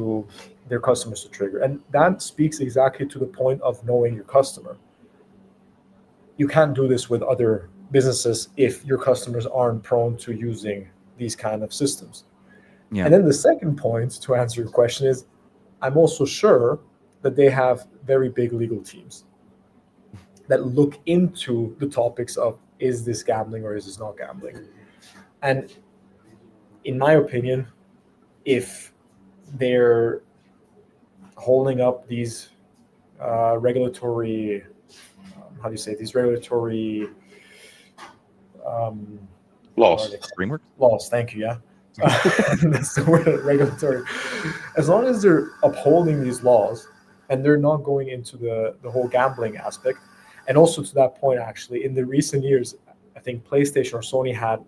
their customers to trigger. And that speaks exactly to the point of knowing your customer. You can't do this with other businesses if your customers aren't prone to using these kind of systems. Yeah. And then the second point to answer your question is, I'm also sure that they have very big legal teams that look into the topics of, is this gambling or is this not gambling? And in my opinion, if they're holding up these regulatory, how do you say, these regulatory Laws. Framework? laws, thank you, yeah. That's the word, regulatory. As long as they're upholding these laws and they're not going into the whole gambling aspect. And also to that point, actually, in the recent years, I think PlayStation or Sony had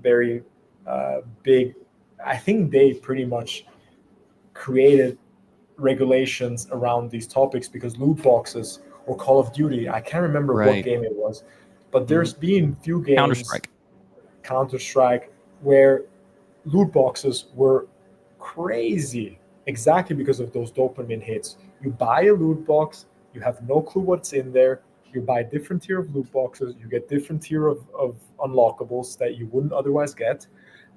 very big, I think they pretty much created regulations around these topics, because loot boxes or Call of Duty, I can't remember what Right. game it was, but there's been few games, Counter-Strike, where loot boxes were crazy, exactly because of those dopamine hits. You buy a loot box, you have no clue what's in there, you buy different tier of loot boxes, you get different tier of unlockables that you wouldn't otherwise get.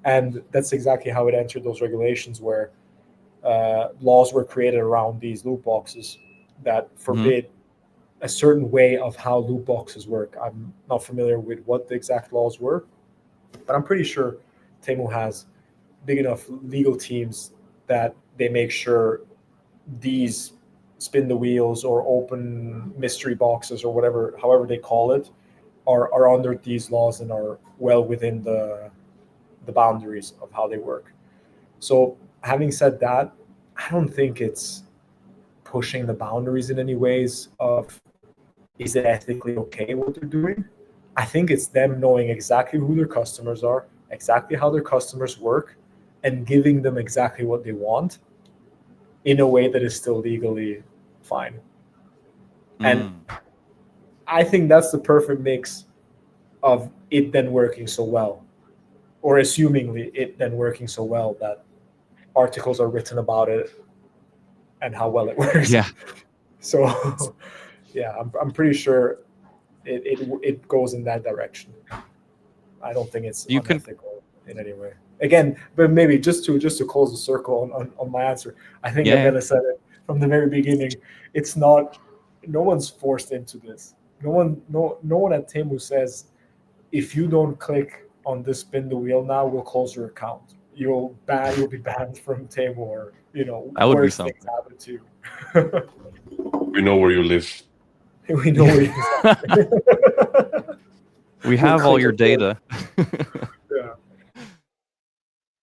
And that's exactly how it entered those regulations, where laws were created around these loot boxes that forbid a certain way of how loot boxes work. I'm not familiar with what the exact laws were, but I'm pretty sure Temu has big enough legal teams that they make sure these spin the wheels or open mystery boxes or whatever, however they call it, are under these laws and are well within the boundaries of how they work. So having said that, I don't think it's pushing the boundaries in any ways of, is it ethically okay what they're doing? I think it's them knowing exactly who their customers are, exactly how their customers work, and giving them exactly what they want in a way that is still legally fine. And I think that's the perfect mix of it then working so well, or assumingly it then working so well that articles are written about it and how well it works. Yeah. So, yeah, I'm pretty sure it goes in that direction. I don't think it's You can, unethical in any way. Again, but maybe just to close the circle on my answer, I think yeah, Abela said it from the very beginning. It's not, no one's forced into this. No one at Temu says, if you don't click on this spin the wheel now, we'll close your account. You'll be banned from Temu, or that would be worse things something. happen to you. We know where you live. We know where exactly. We We'll have all click your it for data. you. Yeah.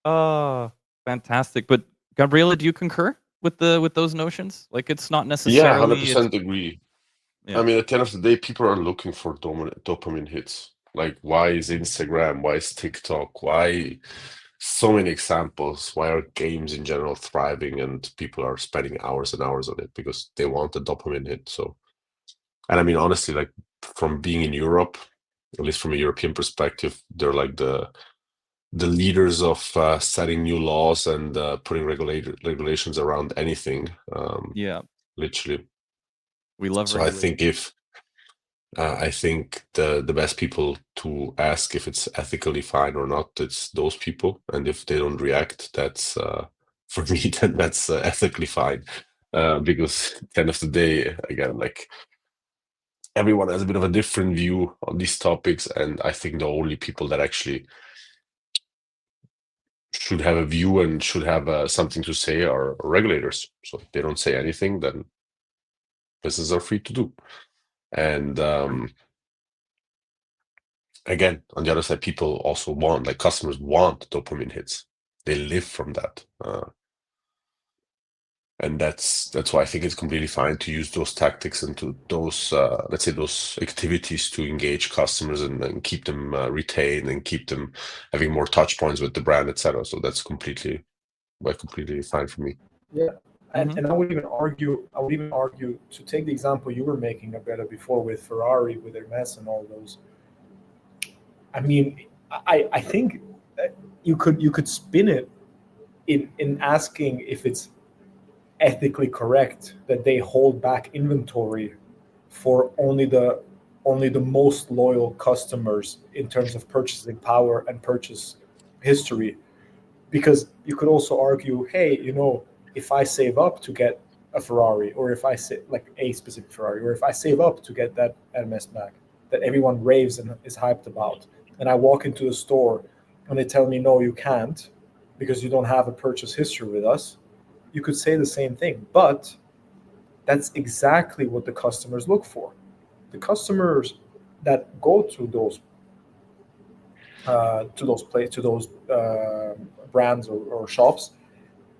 Oh, fantastic. But Gabriela, do you concur with those notions? Like, it's not Yeah, necessarily, it's 100% agree. I yeah, mean, at the end of the day, people are looking for dopamine hits. Like, why is Instagram? Why is TikTok? Why so many examples? Why are games in general thriving and people are spending hours and hours on it? Because they want a dopamine hit. So, and I mean, honestly, like from being in Europe, at least from a European perspective, they're like the leaders of setting new laws and putting regulations around anything, yeah. literally. We love So I regulation. think if I think the best people to ask if it's ethically fine or not, it's those people, and if they don't react, that's for me, then that's ethically fine, because at the end of the day, again, like everyone has a bit of a different view on these topics, and I think the only people that actually should have a view and should have something to say are regulators. So if they don't say anything, then businesses are free to do. And again, on the other side, people also want, like customers want dopamine hits. They live from that. And that's why I think it's completely fine to use those tactics and to those, let's say, those activities to engage customers and keep them retained and keep them having more touch points with the brand, etc. So that's completely fine for me. Yeah, Mhm. and I would even argue to take the example you were making about before with Ferrari, with Hermes and all those. I mean, I think you could spin it in asking if it's ethically correct that they hold back inventory for only the most loyal customers in terms of purchasing power and purchase history. Because you could also argue, hey, if I save up to get a Ferrari, or if I say like a specific Ferrari, or if I save up to get that Hermes bag that everyone raves and is hyped about, and I walk into the store and they tell me, no, you can't because you don't have a purchase history with us, you could say the same thing. But that's exactly what the customers look for. The customers that go to those brands or shops,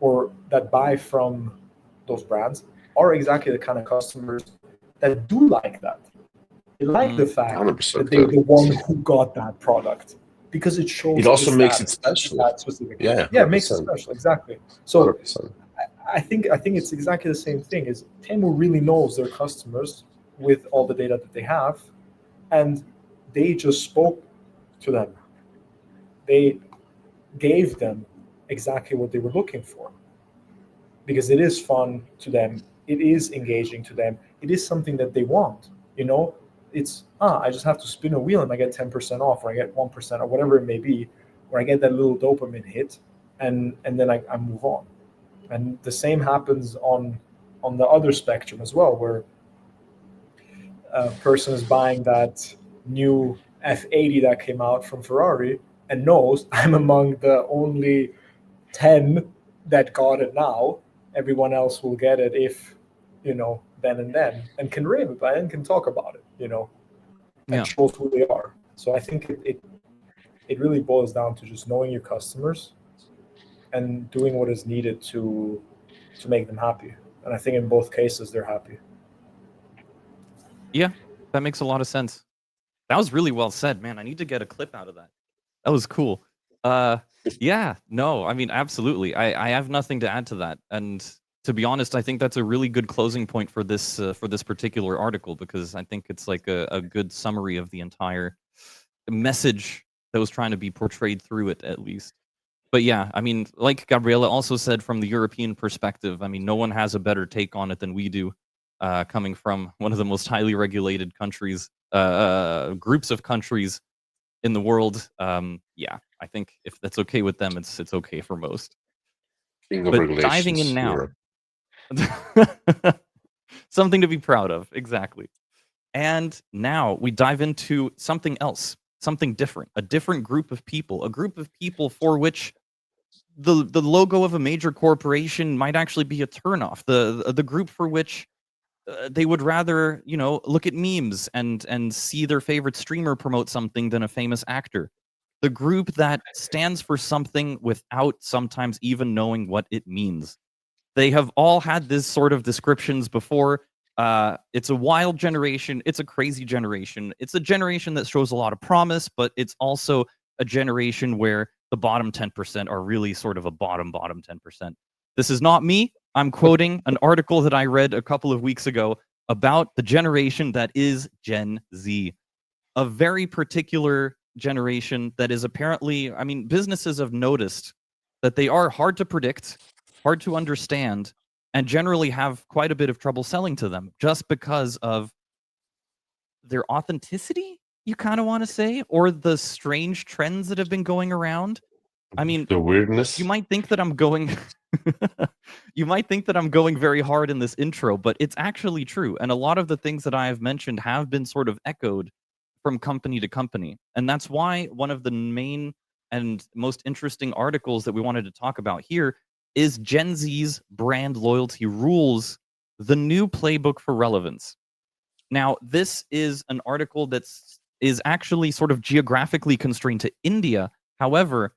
or that buy from those brands, are exactly the kind of customers that do like that. They like the Mm. fact that 100%. they're the one who got that product because it It shows the also makes it status of special. that specific Yeah, product. Yeah, it makes it 100%. special. Exactly. So 100%. I think it's exactly the same thing. Is Temu really knows their customers with all the data that they have, and they just spoke to them. They gave them exactly what they were looking for, because it is fun to them, it is engaging to them, it is something that they want. It's I just have to spin a wheel and I get 10% off, or I get 1%, or whatever it may be, or I get that little dopamine hit, and then I move on. And the same happens on the other spectrum as well, where a person is buying that new F80 that came out from Ferrari and knows I'm among the only 10 that got it now. Everyone else will get it if, then and then, and can rave about it and can talk about it, and Yeah. shows who they are. So I think it really boils down to just knowing your customers and doing what is needed to make them happy. And I think in both cases they're happy. Yeah, that makes a lot of sense. That was really well said, man. I need to get a clip out of that. That was cool. Yeah, no, I mean, absolutely. I have nothing to add to that. And to be honest, I think that's a really good closing point for this particular article, because I think it's like a good summary of the entire message that was trying to be portrayed through it, at least. But yeah, I mean, like Gabriela also said, from the European perspective, I mean, no one has a better take on it than we do, coming from one of the most highly regulated countries groups of countries in the world. Yeah, I think if that's okay with them, it's okay for most. King of But diving in regulations, now, Europe. something to be proud of, exactly. And now we dive into something else, something different, a different group of people, a group of people for which the logo of a major corporation might actually be a turnoff. The group for which they would rather, look at memes and see their favorite streamer promote something than a famous actor. The group that stands for something without sometimes even knowing what it means. They have all had this sort of descriptions before. It's a wild generation. It's a crazy generation. It's a generation that shows a lot of promise, but it's also a generation where the bottom 10% are really sort of a bottom 10%. This is not me. I'm quoting an article that I read a couple of weeks ago about the generation that is Gen Z, a very particular generation that is apparently, I mean, businesses have noticed that they are hard to predict, hard to understand, and generally have quite a bit of trouble selling to them just because of their authenticity, you kind of want to say, or the strange trends that have been going around. I mean, The weirdness. you might think that I'm going you might think that I'm going very hard in this intro, but it's actually true. And a lot of the things that I have mentioned have been sort of echoed from company to company. And that's why one of the main and most interesting articles that we wanted to talk about here is Gen Z's brand loyalty rules, the new playbook for relevance. Now, this is an article is actually sort of geographically constrained to India. However,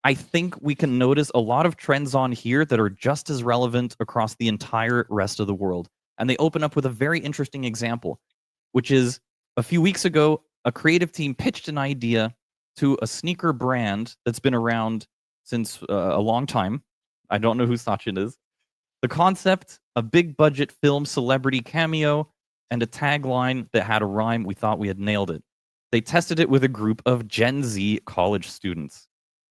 I think we can notice a lot of trends on here that are just as relevant across the entire rest of the world. And they open up with a very interesting example, which is a few weeks ago, a creative team pitched an idea to a sneaker brand that's been around since a long time. I don't know who Sachin is. The concept, a big budget film celebrity cameo, and a tagline that had a rhyme. We thought we had nailed it. They tested it with a group of Gen Z college students.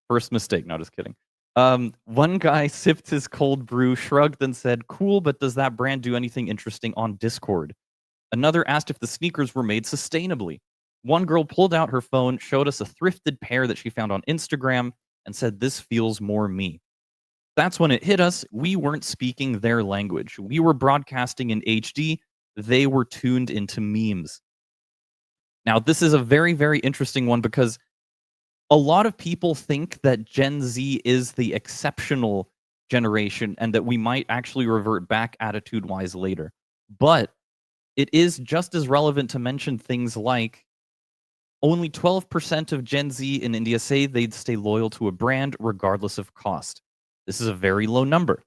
First mistake, no, just kidding. One guy sipped his cold brew, shrugged, and said, "Cool, but does that brand do anything interesting on Discord?" Another asked if the sneakers were made sustainably. One girl pulled out her phone, showed us a thrifted pair that she found on Instagram, and said, "This feels more me." That's when it hit us. We weren't speaking their language. We were broadcasting in HD. They were tuned into memes. Now, this is a very, very interesting one because a lot of people think that Gen Z is the exceptional generation and that we might actually revert back attitude-wise later. But it is just as relevant to mention things like only 12% of Gen Z in India say they'd stay loyal to a brand regardless of cost. This is a very low number.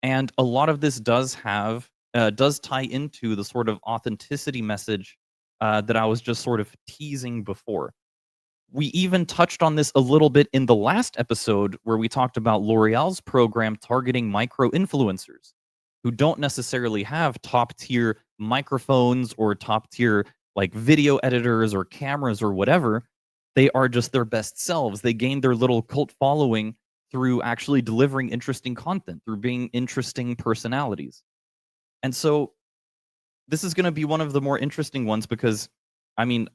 And a lot of this does tie into the sort of authenticity message that I was just sort of teasing before. We even touched on this a little bit in the last episode where we talked about L'Oreal's program targeting micro-influencers who don't necessarily have top-tier microphones or top-tier like video editors or cameras or whatever. They are just their best selves. They gain their little cult following through actually delivering interesting content, through being interesting personalities. And so this is going to be one of the more interesting ones because, I mean,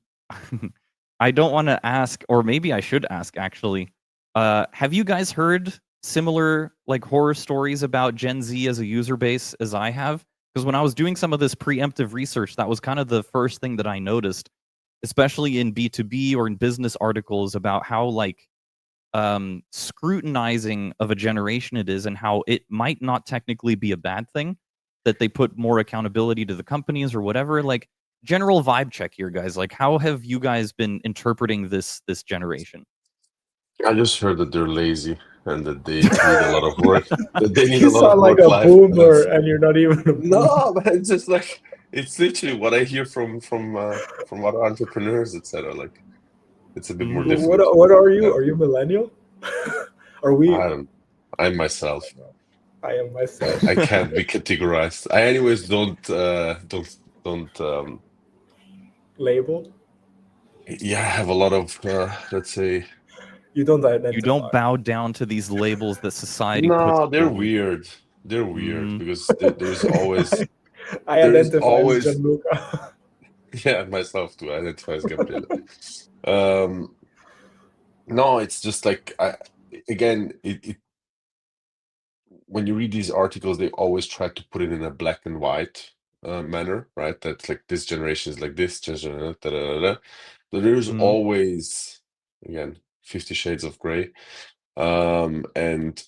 I don't want to ask, or maybe I should ask actually, have you guys heard similar like horror stories about Gen Z as a user base as I have? Because when I was doing some of this preemptive research, that was kind of the first thing that I noticed, especially in B2B or in business articles about how like scrutinizing of a generation it is and how it might not technically be a bad thing, that they put more accountability to the companies or whatever. Like, general vibe check here, guys. Like, how have you guys been interpreting this generation? I just heard that they're lazy and that they need a lot of work. That they need You a lot of sound like a work-life boomer, balance. and you're not even a boomer. No, but it's just like it's literally what I hear from other entrepreneurs, etc. Like it's a bit more difficult. What are you? Yeah. Are you millennial? Are we? I'm myself. I am myself. I can't be categorized. I anyways don't Label? yeah, I have a lot of let's say. You don't identify. You don't bow down to these labels that society No, puts they're forward. weird. They're weird Mm. because there's always I there's identify always as Gianluca. Yeah, myself too. I identify as Gabriele. No, it's just like it when you read these articles, they always try to put it in a black and white manner, right? That's like this generation is like this generation, da, da, da, da. But there's Mhm. always, again, 50 shades of gray. And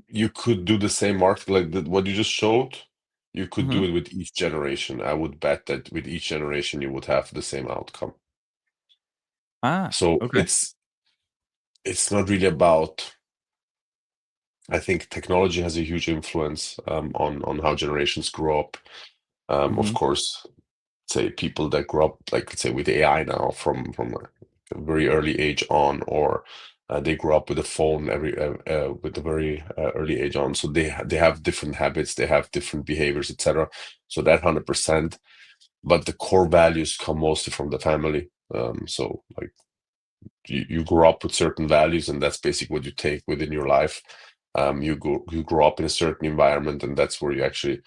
you could do the same article like what you just showed. You could do Mhm. it with each generation. I would bet that with each generation, you would have the same outcome. Ah, So okay. it's not really about. I think technology has a huge influence on how generations grow up. Of Mhm. course, say people that grow up, like let's say with AI now from a very early age on, or they grow up with a phone with a very early age on, so they have different habits, they have different behaviors, etc. So that 100%, but the core values come mostly from the family. So like you grow up with certain values, and that's basically what you take within your life. You grow up in a certain environment, and that's where you actually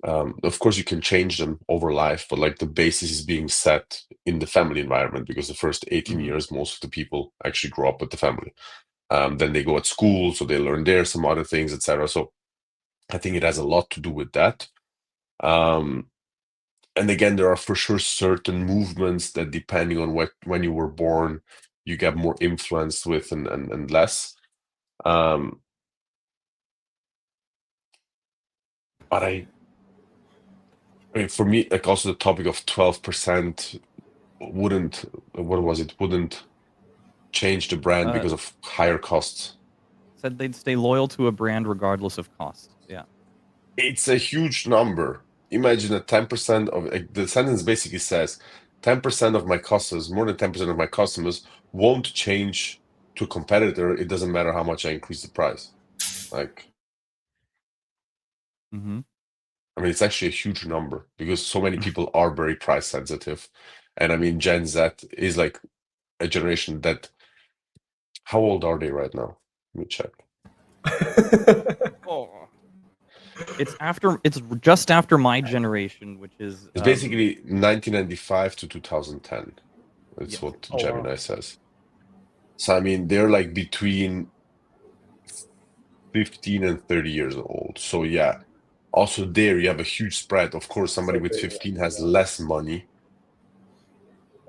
of course you can change them over life, but like the basis is being set in the family environment, because the first 18 Mhm. years most of the people actually grow up with the family. Then they go at school, so they learn there some other things, etc. So I think it has a lot to do with that. um, and again, there are for sure certain movements that, depending on when you were born, you get more influenced with and less. um, but I mean, for me, like also the topic of 12% wouldn't, what was it, wouldn't change the brand Uh, because of higher costs. Said they'd stay loyal to a brand regardless of cost. Yeah. It's a huge number. Imagine that 10% of, like, the sentence basically says 10% of my customers, more than 10% of my customers won't change to a competitor. It doesn't matter how much I increase the price. Like, Mhm. I mean, it's actually a huge number because so many people are very price sensitive. And I mean, Gen Z is like a generation that, how old are they right now? Let me check. Oh. It's just after my generation, which is It's basically 1995 to 2010. That's yes. what Oh wow. Gemini says. So I mean, they're like between 15 and 30 years old. So yeah, also there you have a huge spread. Of course, somebody So with big, 15 has yeah. less money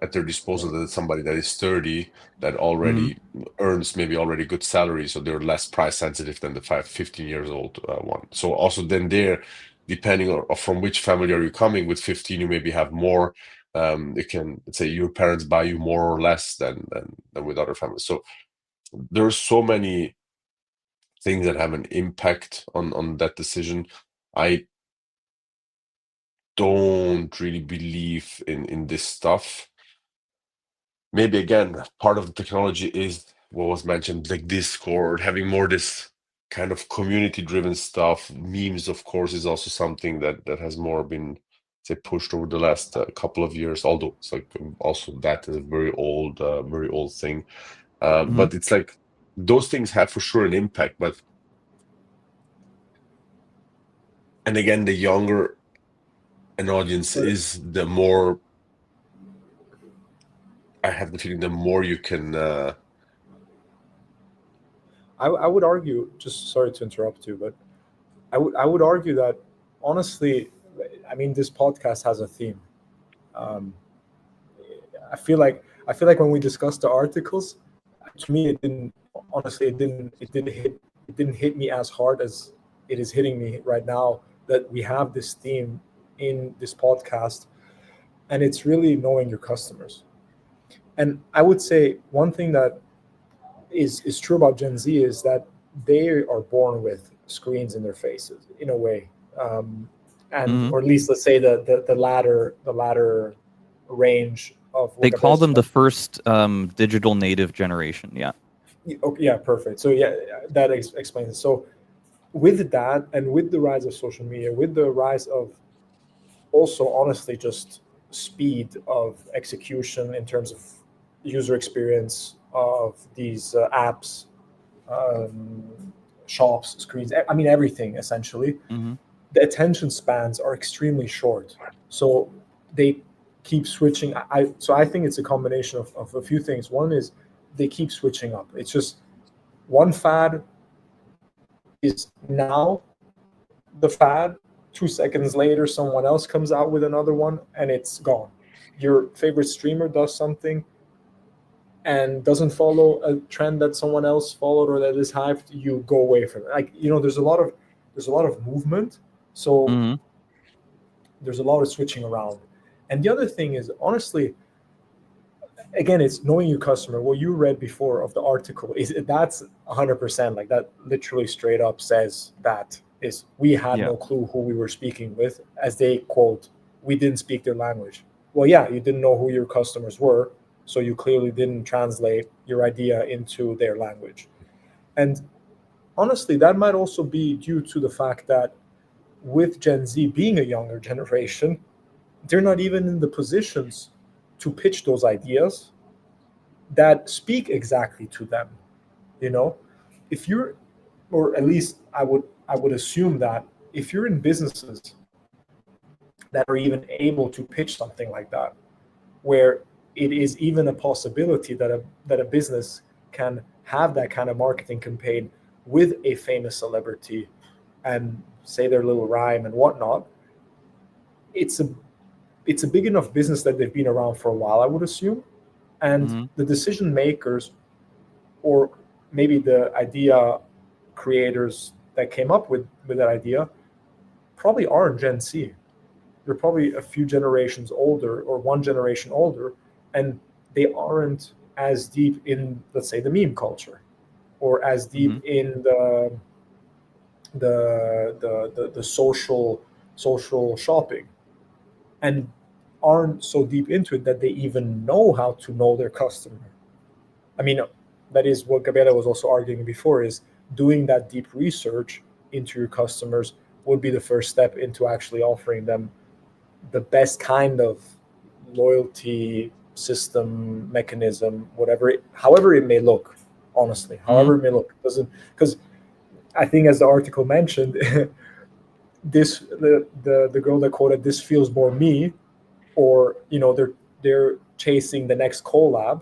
at their disposal than somebody that is 30 that Mhm. already earns maybe already good salary. So they're less price sensitive than the 15 years old one. So also then there, depending on from which family are you coming, with 15, you maybe have more. It can, let's say, your parents buy you more or less than with other families. So there's so many things that have an impact on that decision. I don't really believe in this stuff. Maybe again, part of the technology is what was mentioned, like Discord, having more this kind of community-driven stuff. Memes, of course, is also something that has more been, say, pushed over the last couple of years. Although it's like also that is a very old thing. Mhm. But it's like those things have for sure an impact. But and again, the younger an audience But is, the more I have the feeling the more you can. I would argue, just sorry to interrupt you, but I would argue that honestly, I mean, this podcast has a theme. Um, I feel like when we discussed the articles, to me it didn't, honestly it didn't hit me as hard as it is hitting me right now, that we have this theme in this podcast, and it's really knowing your customers. And I would say one thing that is true about Gen Z is that they are born with screens in their faces in a way, and Mhm. or at least let's say the latter range of They what Gabriel call just them the mentioned. first digital native generation. Yeah. Okay, yeah, perfect. So yeah, that explains it. So with that, and with the rise of social media, with the rise of also honestly just speed of execution in terms of user experience of these apps, um, shops, screens. I mean everything essentially. Mhm. the attention spans are extremely short. So they keep switching. So I think it's a combination of a few things. One is they keep switching up. It's just one fad is now the fad. 2 seconds later, someone else comes out with another one and it's gone. Your favorite streamer does something and doesn't follow a trend that someone else followed or that is hyped, you go away from it. Like, there's a lot of movement. So Mm-hmm. there's a lot of switching around. And the other thing is, honestly, again, it's knowing your customer. What you read before of the article that's 100%, like that literally straight up says that is we had no clue who we were speaking with, as they quote, we didn't speak their language. Well, yeah, you didn't know who your customers were, so you clearly didn't translate your idea into their language. And honestly, that might also be due to the fact that with Gen Z being a younger generation, they're not even in the positions to pitch those ideas that speak exactly to them. If you're, or at least I would assume that if you're in businesses that are even able to pitch something like that, where it is even a possibility that a business can have that kind of marketing campaign with a famous celebrity and say their little rhyme and whatnot, it's a big enough business that they've been around for a while, I would assume. And the decision makers, or maybe the idea creators that came up with that idea, probably aren't Gen Z. They're probably a few generations older or one generation older, and they aren't as deep in, let's say, the meme culture, or as deep in the social shopping, and aren't so deep into it that they even know how to know their customer. I mean, that is what Gabriela was also arguing before, is doing that deep research into your customers would be the first step into actually offering them the best kind of loyalty system, mechanism, however it may look, honestly, however it may look. Doesn't, because I think, as the article mentioned, the girl that quoted, "This feels more me," or they're chasing the next collab.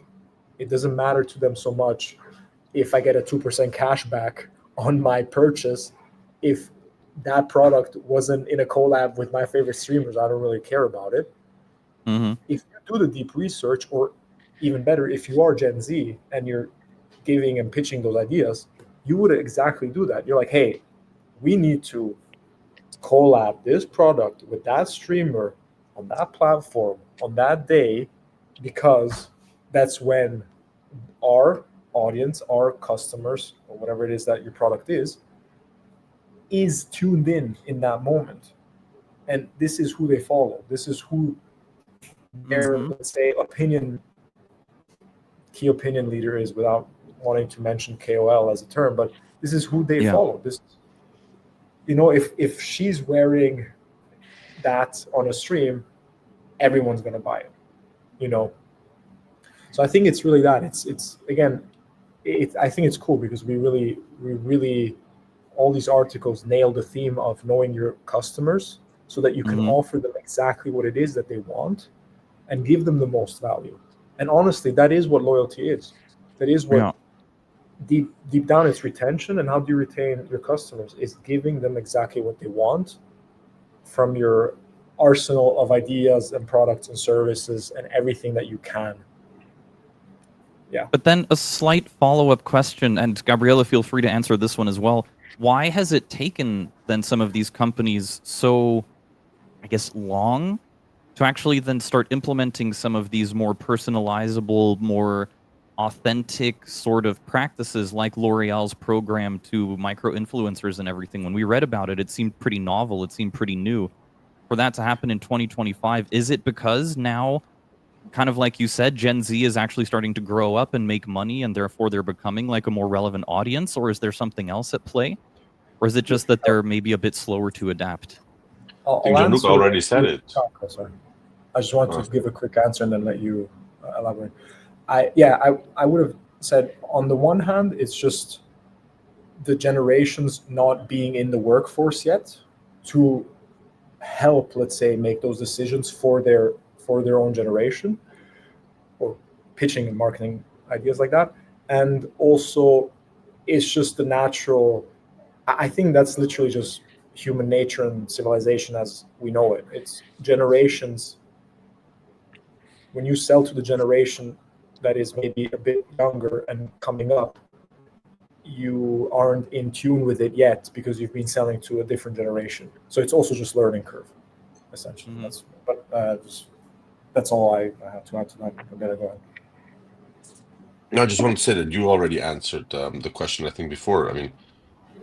It doesn't matter to them so much if I get a 2% cash back on my purchase. If that product wasn't in a collab with my favorite streamers, I don't really care about it. If you do the deep research, or even better, if you are Gen Z and you're giving and pitching those ideas, you would exactly do that. You're like, hey, we need to collab this product with that streamer on that platform on that day, because that's when our audience, our customers, or whatever it is that your product is tuned in that moment. And this is who they follow. This is who their, let's say, key opinion leader is, without wanting to mention KOL as a term, but this is who they follow. This, if she's wearing that on a stream, everyone's going to buy it, So I think it's really that. It's again, I think it's cool because we really, all these articles nail the theme of knowing your customers so that you can offer them exactly what it is that they want and give them the most value. And honestly, that is what loyalty is. That is what deep down, it's retention. And how do you retain your customers? Is giving them exactly what they want from your arsenal of ideas and products and services and everything that you can. Yeah. But then a slight follow-up question, and Gabriela, feel free to answer this one as well. Why has it taken then some of these companies so, I guess, long to actually then start implementing some of these more personalizable, more authentic sort of practices, like L'Oreal's program to micro-influencers and everything? When we read about it, it seemed pretty novel. It seemed pretty new. For that to happen in 2025, is it because now, kind of like you said, Gen Z is actually starting to grow up and make money, and therefore they're becoming like a more relevant audience? Or is there something else at play? Or is it just that they're maybe a bit slower to adapt? I think Gianluca already said it. Oh, sorry. I just want to give a quick answer and then let you elaborate. I would have said, on the one hand, it's just the generations not being in the workforce yet to help, let's say, make those decisions for their own generation, or pitching and marketing ideas like that. And also, it's just the natural. I think that's literally just human nature and civilization as we know it. It's generations. When you sell to the generation that is maybe a bit younger and coming up, you aren't in tune with it yet because you've been selling to a different generation. So it's also just learning curve, essentially. That's all I have to add to that. I better go ahead. I just want to say that you already answered the question, I think, before. I mean,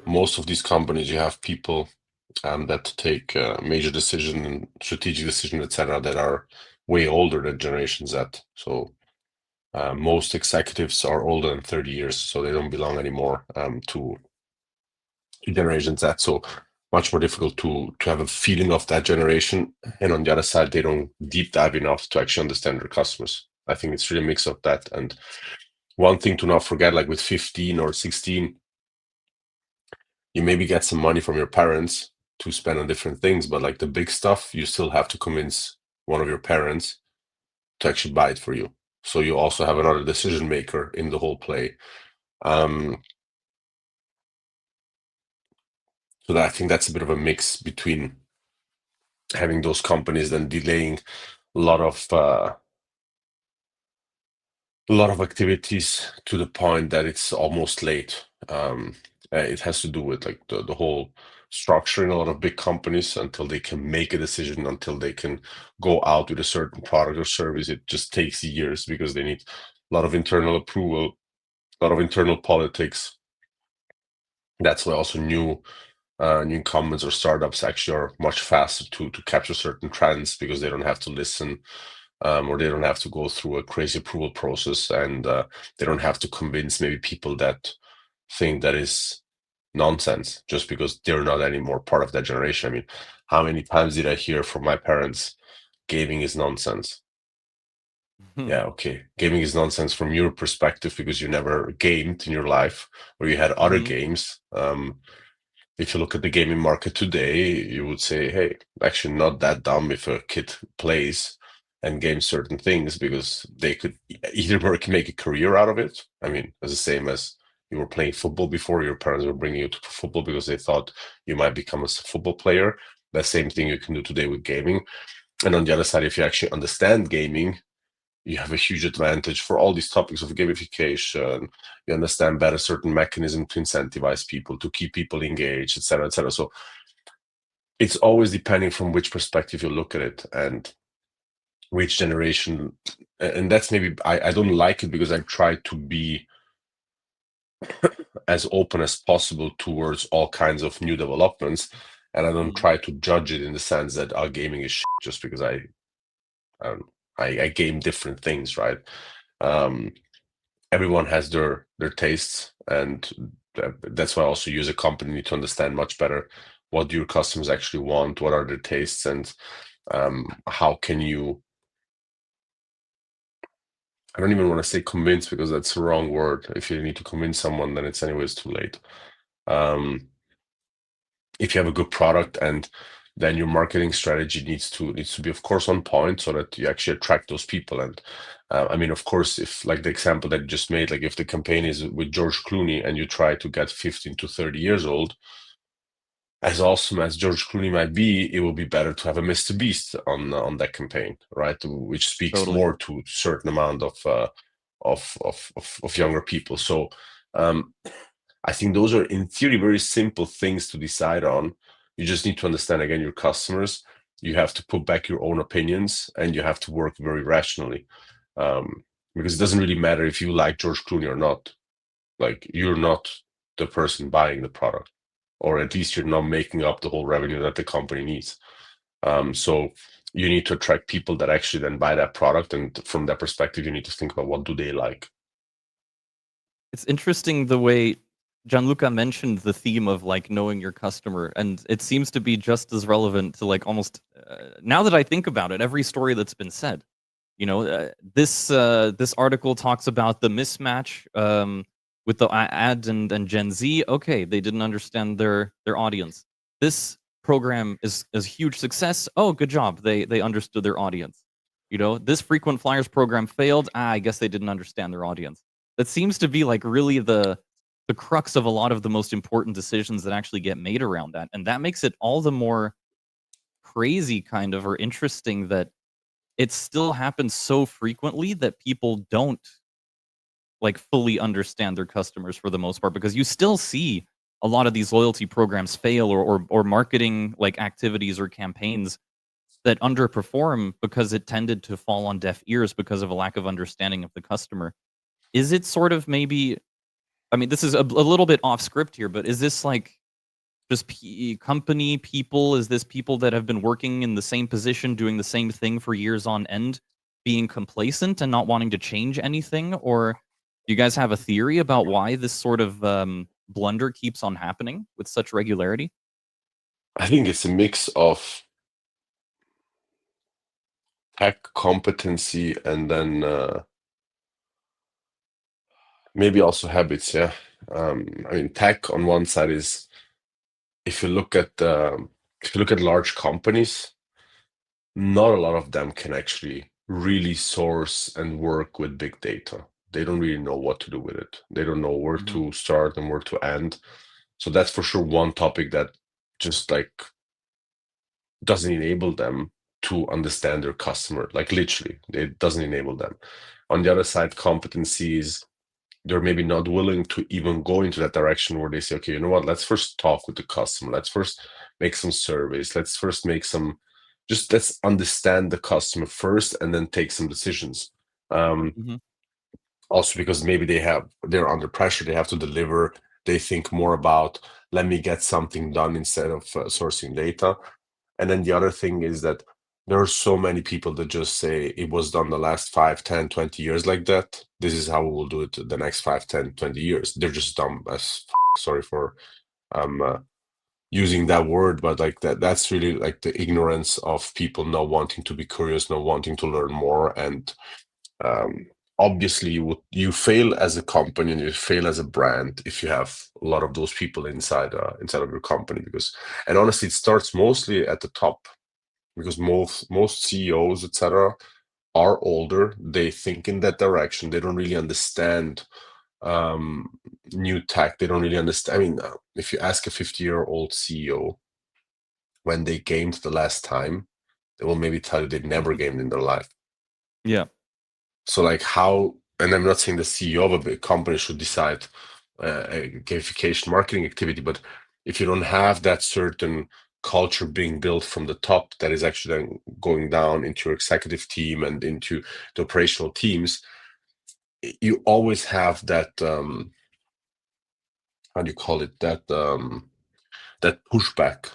most of these companies, you have people that take major decision and strategic decision, etc., that are way older than Generation Z. So most executives are older than 30 years, so they don't belong anymore to Generation Z. So much more difficult to have a feeling of that generation. And on the other side, they don't deep dive enough to actually understand their customers. I think it's really a mix of that. And one thing to not forget, like with 15 or 16, you maybe get some money from your parents to spend on different things, but like the big stuff, you still have to convince one of your parents to actually buy it for you. So you also have another decision maker in the whole play. So that, I think that's a bit of a mix between having those companies then delaying a lot of activities to the point that it's almost late. It has to do with like the whole structure in a lot of big companies until they can make a decision, until they can go out with a certain product or service. It just takes years because they need a lot of internal approval, a lot of internal politics. That's why also new incumbents or startups actually are much faster to capture certain trends because they don't have to listen or they don't have to go through a crazy approval process, and they don't have to convince maybe people that think that is nonsense just because they're not anymore part of that generation. I mean, how many times did I hear from my parents, gaming is nonsense? Yeah, okay. Gaming is nonsense from your perspective because you never gamed in your life or you had other games. If you look at the gaming market today, you would say, hey, actually not that dumb if a kid plays and games certain things because they could either make a career out of it. I mean, it's the same as you were playing football before, your parents were bringing you to football because they thought you might become a football player. The same thing you can do today with gaming. And on the other side, if you actually understand gaming, you have a huge advantage for all these topics of gamification. You understand better certain mechanism to incentivize people, to keep people engaged, etc., etc. So it's always depending from which perspective you look at it and which generation. And that's maybe I don't like it because I try to be as open as possible towards all kinds of new developments, and I don't try to judge it in the sense that our gaming is shit just because I game different things, right? Everyone has their tastes, and that's why I also use a company to understand much better what do your customers actually want, what are their tastes, and how can you, I don't even want to say convince because that's the wrong word. If you need to convince someone, then it's anyways too late. If you have a good product, and then your marketing strategy needs to be, of course, on point so that you actually attract those people. And I mean, of course, if like the example that you just made, like if the campaign is with George Clooney and you try to get 15 to 30 years old, as awesome as George Clooney might be, it will be better to have a Mr. Beast on that campaign, right? Which speaks more to a certain amount of younger people. So I think those are, in theory, very simple things to decide on. You just need to understand, again, your customers. You have to put back your own opinions, and you have to work very rationally. Because it doesn't really matter if you like George Clooney or not. Like, you're not the person buying the product, or at least you're not making up the whole revenue that the company needs. So you need to attract people that actually then buy that product. And from that perspective, you need to think about what do they like. It's interesting the way Gianluca mentioned the theme of like knowing your customer, and it seems to be just as relevant to like almost now that I think about it, every story that's been said. You know, this article talks about the mismatch with the ad and Gen Z. Okay, they didn't understand their audience. This program is a huge success. Oh, good job. They understood their audience. You know, this frequent flyers program failed. I guess they didn't understand their audience. That seems to be like really the crux of a lot of the most important decisions that actually get made around that. And that makes it all the more crazy kind of or interesting that it still happens so frequently that people don't like fully understand their customers for the most part, because you still see a lot of these loyalty programs fail, or marketing like activities or campaigns that underperform because it tended to fall on deaf ears because of a lack of understanding of the customer. Is it sort of maybe, I mean, this is a little bit off script here, but is this like just company people? Is this people that have been working in the same position, doing the same thing for years on end, being complacent and not wanting to change anything? Or do you guys have a theory about why this sort of blunder keeps on happening with such regularity? I think it's a mix of tech competency and then maybe also habits. Yeah. I mean, tech on one side is, if you look at large companies, not a lot of them can actually really source and work with big data. They don't really know what to do with it. They don't know where Mhm. to start and where to end. So that's for sure one topic that just like doesn't enable them to understand their customer. Like literally, it doesn't enable them. On the other side, competencies, they're maybe not willing to even go into that direction where they say, okay, you know what, let's first talk with the customer. Let's first make some surveys. Let's first make some, just let's understand the customer first and then take some decisions. Mhm. Also because maybe they're under pressure, they have to deliver. They think more about, let me get something done instead of sourcing data. And then the other thing is that there are so many people that just say it was done the last 5, 10, 20 years like that. This is how we will do it the next 5, 10, 20 years. They're just dumb as sorry for using that word, but like that's really like the ignorance of people not wanting to be curious, not wanting to learn more. And obviously you fail as a company and you fail as a brand if you have a lot of those people inside of your company, because, and honestly, it starts mostly at the top, because most CEOs, etc., are older. They think in that direction. They don't really understand new tech. They don't really understand. I mean, if you ask a 50-year-old CEO when they gamed the last time, they will maybe tell you they've never gamed in their life. Yeah. So like how, and I'm not saying the CEO of a big company should decide a gamification marketing activity, but if you don't have that certain culture being built from the top that is actually then going down into your executive team and into the operational teams, you always have that how do you call it, that pushback.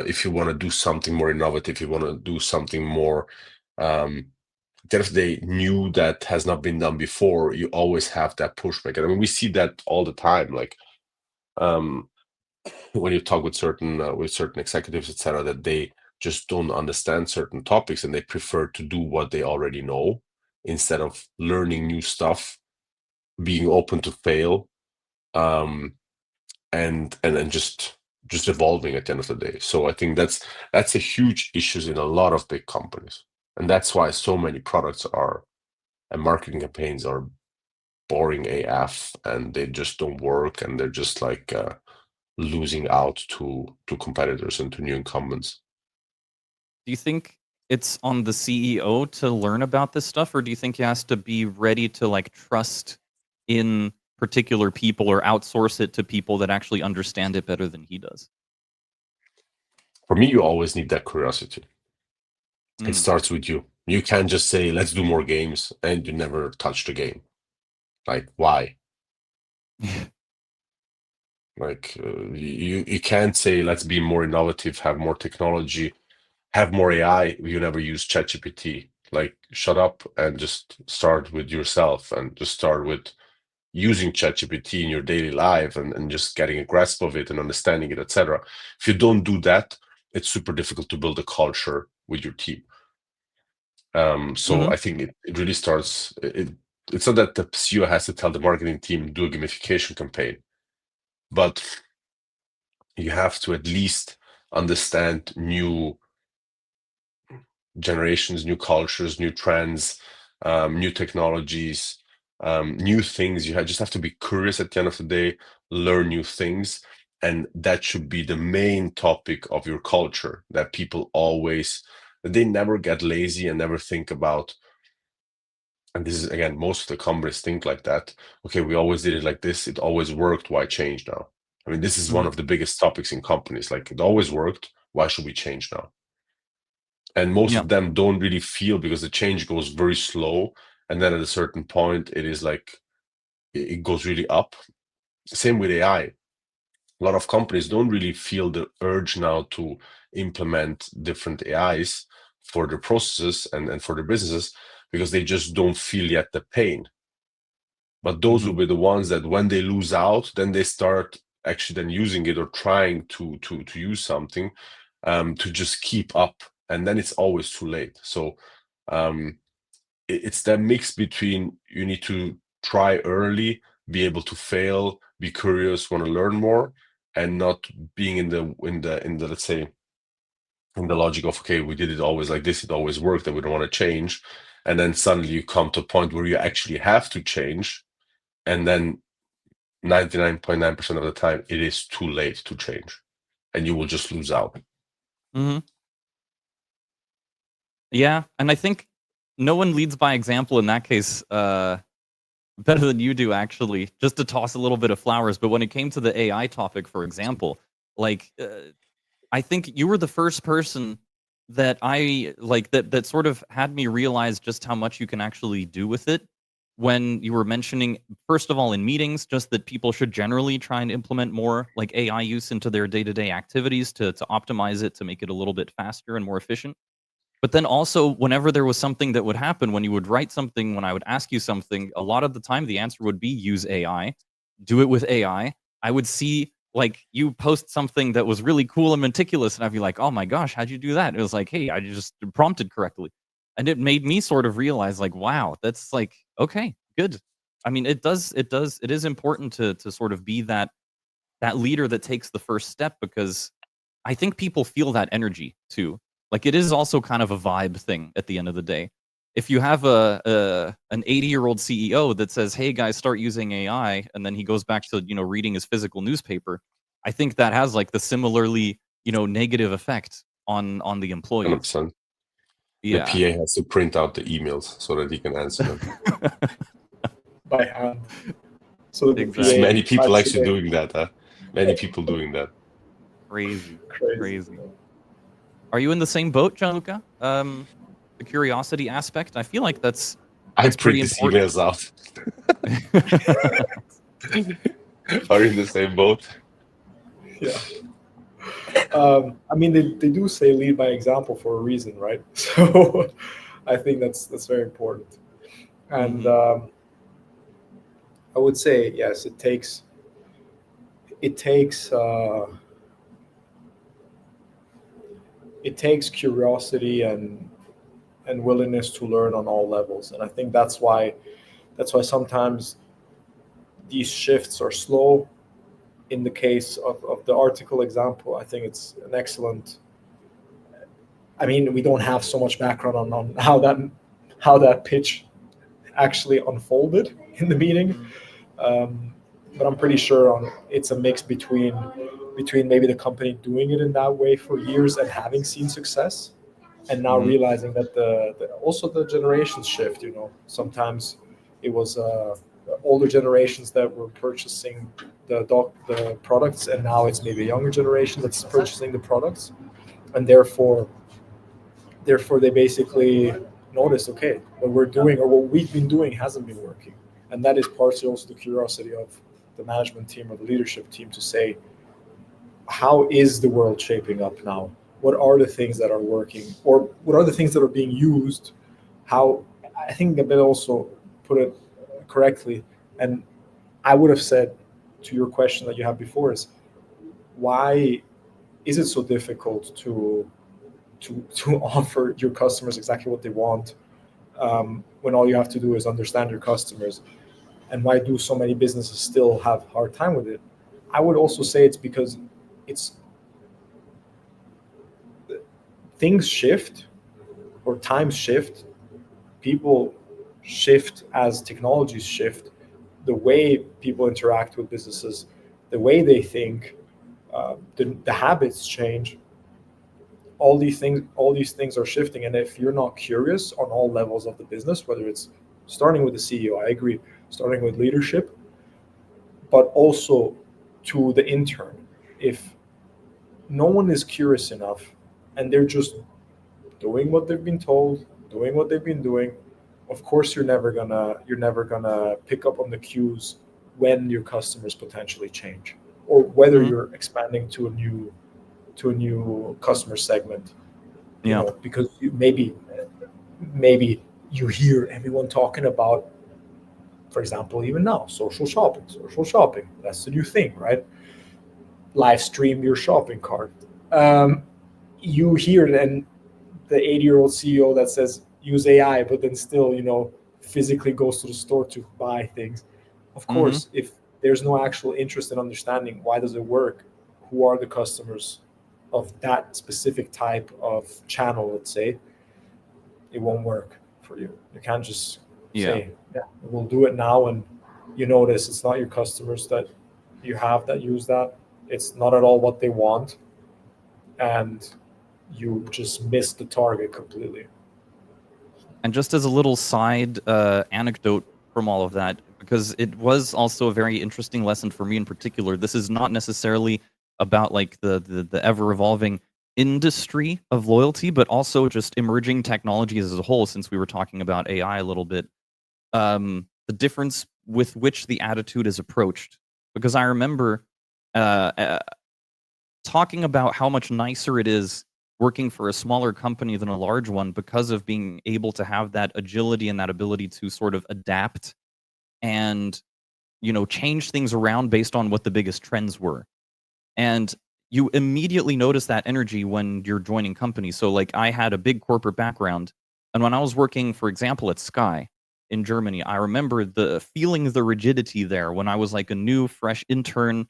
If you want to do something more innovative, you want to do something more if they knew that has not been done before, you always have that pushback. And I mean, we see that all the time. Like when you talk with certain executives, etc., that they just don't understand certain topics and they prefer to do what they already know instead of learning new stuff, being open to fail, and just evolving at the end of the day. So I think that's a huge issue in a lot of big companies, and that's why so many products are and marketing campaigns are boring AF, and they just don't work, and they're just like losing out to competitors and to new incumbents. Do you think it's on the CEO to learn about this stuff, or do you think he has to be ready to like trust in particular people or outsource it to people that actually understand it better than he does? For me, you always need that curiosity. It Mm. starts with you. You can't just say, let's do more games, and you never touch the game. Like, why? Like, you can't say, let's be more innovative, have more technology, have more AI. You never use ChatGPT. Like, shut up and just start with yourself, and just start with using ChatGPT in your daily life, and just getting a grasp of it and understanding it, etc. If you don't do that, it's super difficult to build a culture with your team. So Mhm. I think it really starts. It's not that the CEO has to tell the marketing team do a gamification campaign, but you have to at least understand new generations, new cultures, new trends, new technologies, new things. Just have to be curious at the end of the day, learn new things. And that should be the main topic of your culture, that people always, that they never get lazy and never think about, and this is, again, most of the companies think like that. Okay, we always did it like this. It always worked. Why change now? I mean, this is one of the biggest topics in companies. Like, it always worked. Why should we change now? And most Yeah. of them don't really feel, because the change goes very slow. And then at a certain point, it is like, it goes really up. Same with AI. A lot of companies don't really feel the urge now to implement different AIs for their processes and for their businesses, because they just don't feel yet the pain. But those will be the ones that when they lose out, then they start actually then using it or trying to use something to just keep up, and then it's always too late. So it's that mix between, you need to try early, be able to fail, be curious, want to learn more, and not being in the let's say, in the logic of, okay, we did it always like this, it always worked, and we don't want to change. And then suddenly you come to a point where you actually have to change, and then 99.9% of the time it is too late to change, and you will just lose out. Hmm. Yeah, and I think no one leads by example in that case better than you do, actually. Just to toss a little bit of flowers, but when it came to the AI topic, for example, like I think you were the first person that I like that sort of had me realize just how much you can actually do with it. When you were mentioning, first of all, in meetings, just that people should generally try and implement more like AI use into their day-to-day activities to optimize it, to make it a little bit faster and more efficient. But then also, whenever there was something that would happen, when you would write something, when I would ask you something, a lot of the time the answer would be use AI, do it with AI. I would see like you post something that was really cool and meticulous, and I'd be like, oh my gosh, how'd you do that? It was like, hey, I just prompted correctly. And it made me sort of realize, like, wow, that's like, okay, good. I mean, it is important to sort of be that leader that takes the first step, because I think people feel that energy too. Like, it is also kind of a vibe thing at the end of the day. If you have an 80-year-old CEO that says, "Hey guys, start using AI," and then he goes back to, reading his physical newspaper, I think that has like the similarly, negative effect on the employees. 100%. The Yeah. PA has to print out the emails so that he can answer them. by hand. So the There's Exactly. many PA people types actually it in. doing that, huh? Many people doing that. Crazy. Crazy. Crazy. Are you in the same boat, Gianluca? The curiosity aspect? I feel like that's I pretty print these important. emails out. Are you in the same boat? Yeah. I mean, they do say lead by example for a reason, right? So I think that's very important. And Mhm. I would say yes, it takes it takes curiosity and willingness to learn on all levels. And I think that's why sometimes these shifts are slow. In the case of the article example, I think it's an excellent. I mean, we don't have so much background on how that pitch actually unfolded in the meeting, Mhm. but I'm pretty sure it's a mix between maybe the company doing it in that way for years and having seen success, and now Mhm. realizing that also the generations shift. Sometimes it was older generations that were purchasing the products, and now it's maybe a younger generation that's purchasing the products, and therefore they basically notice, okay, what we're doing or what we've been doing hasn't been working. And that is partially also the curiosity of the management team or the leadership team to say, how is the world shaping up now? What are the things that are working, or what are the things that are being used? How I think Gabriel also put it correctly, and I would have said to your question that you had before is, why is it so difficult to offer your customers exactly what they want, when all you have to do is understand your customers? And why do so many businesses still have a hard time with it? I would also say it's because it's things shift or times shift, people shift as technologies shift, the way people interact with businesses, the way they think, the habits change. All these things are shifting, and if you're not curious on all levels of the business, whether it's starting with the CEO, I agree, starting with leadership, but also to the intern, if no one is curious enough and they're just doing what they've been told, doing what they've been doing, of course you're never gonna pick up on the cues when your customers potentially change, or whether Mhm. you're expanding to a new customer segment. Yeah. Because maybe you hear everyone talking about, for example, even now, social shopping, that's the new thing, right? Live stream your shopping cart. um, you hear it, and the 80-year-old CEO that says use AI, but then still, physically goes to the store to buy things. Of Mhm. course, if there's no actual interest in understanding why does it work, who are the customers of that specific type of channel, let's say, it won't work for you. You can't just Yeah. say, yeah, we'll do it now, and you notice it's not your customers that you have that use that. It's not at all what they want, and you just miss the target completely. And just as a little side anecdote from all of that, because it was also a very interesting lesson for me in particular. This is not necessarily about like the ever evolving industry of loyalty, but also just emerging technologies as a whole. Since we were talking about AI a little bit, the difference with which the attitude is approached. Because I remember uh, uh, talking about how much nicer it is working for a smaller company than a large one because of being able to have that agility and that ability to sort of adapt and change things around based on what the biggest trends were. And you immediately notice that energy when you're joining companies. So like I had a big corporate background, and when I was working, for example, at Sky in Germany, I remember the rigidity there when I was like a new fresh intern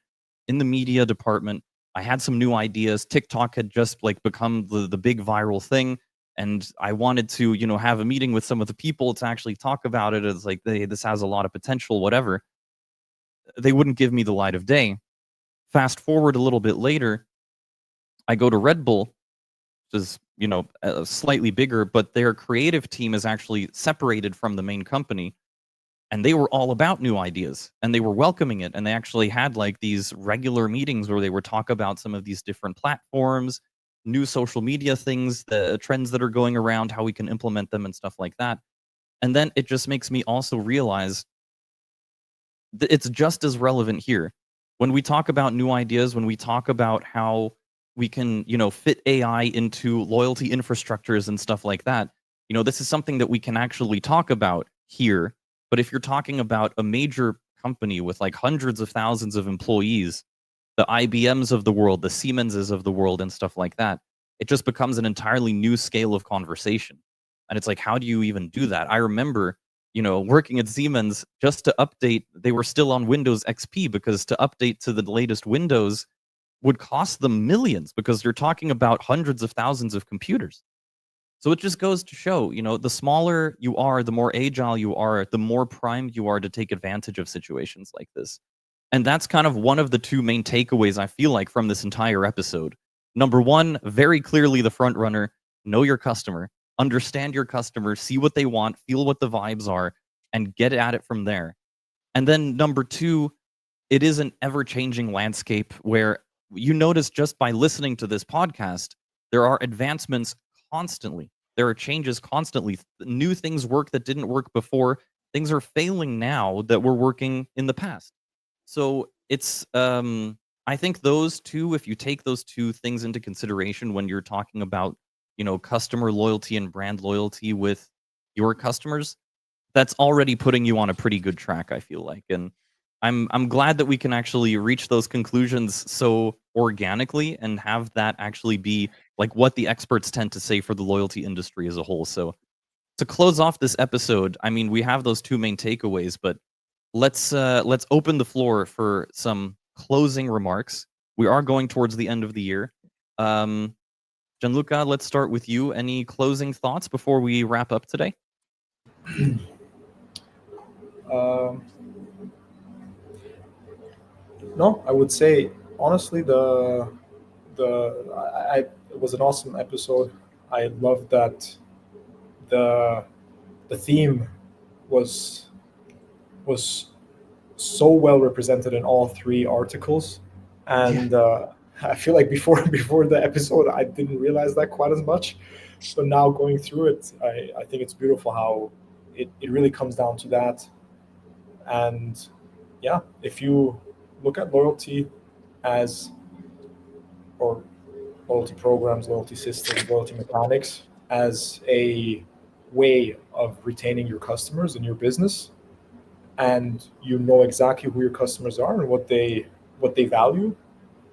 in the media department. I had some new ideas. TikTok had just like become the big viral thing, and I wanted to, have a meeting with some of the people to actually talk about it. It's like, this has a lot of potential, whatever. They wouldn't give me the light of day. Fast forward a little bit later, I go to Red Bull, which is, slightly bigger, but their creative team is actually separated from the main company. And they were all about new ideas and they were welcoming it. And they actually had like these regular meetings where they would talk about some of these different platforms, new social media things, the trends that are going around, how we can implement them and stuff like that. And then it just makes me also realize it's just as relevant here. When we talk about new ideas, when we talk about how we can, fit AI into loyalty infrastructures and stuff like that, this is something that we can actually talk about here. But if you're talking about a major company with like hundreds of thousands of employees, the IBMs of the world, the Siemenses of the world, and stuff like that, it just becomes an entirely new scale of conversation. And it's like, how do you even do that? I remember, working at Siemens just to update, they were still on Windows XP because to update to the latest Windows would cost them millions because you're talking about hundreds of thousands of computers. So it just goes to show, the smaller you are, the more agile you are, the more primed you are to take advantage of situations like this. And that's kind of one of the two main takeaways I feel like from this entire episode. Number one, very clearly the front runner, know your customer, understand your customer, see what they want, feel what the vibes are, and get at it from there. And then number two, it is an ever changing landscape where you notice just by listening to this podcast, there are advancements constantly. There are changes constantly. New things work that didn't work before. Things are failing now that were working in the past. So it's I think those two, if you take those two things into consideration when you're talking about, customer loyalty and brand loyalty with your customers, that's already putting you on a pretty good track, I feel like. And I'm glad that we can actually reach those conclusions so organically and have that actually be like what the experts tend to say for the loyalty industry as a whole. So to close off this episode, I mean, we have those two main takeaways, but let's open the floor for some closing remarks. We are going towards the end of the year. Um, Gianluca, let's start with you. Any closing thoughts before we wrap up today? No, I would say honestly, it was an awesome episode. I loved that the theme was so well represented in all three articles, and I feel like before the episode I didn't realize that quite as much, but now going through it, I think it's beautiful how it really comes down to that. And yeah, if you look at loyalty as or loyalty programs, loyalty systems, loyalty mechanics as a way of retaining your customers in your business, and you know exactly who your customers are and what they value,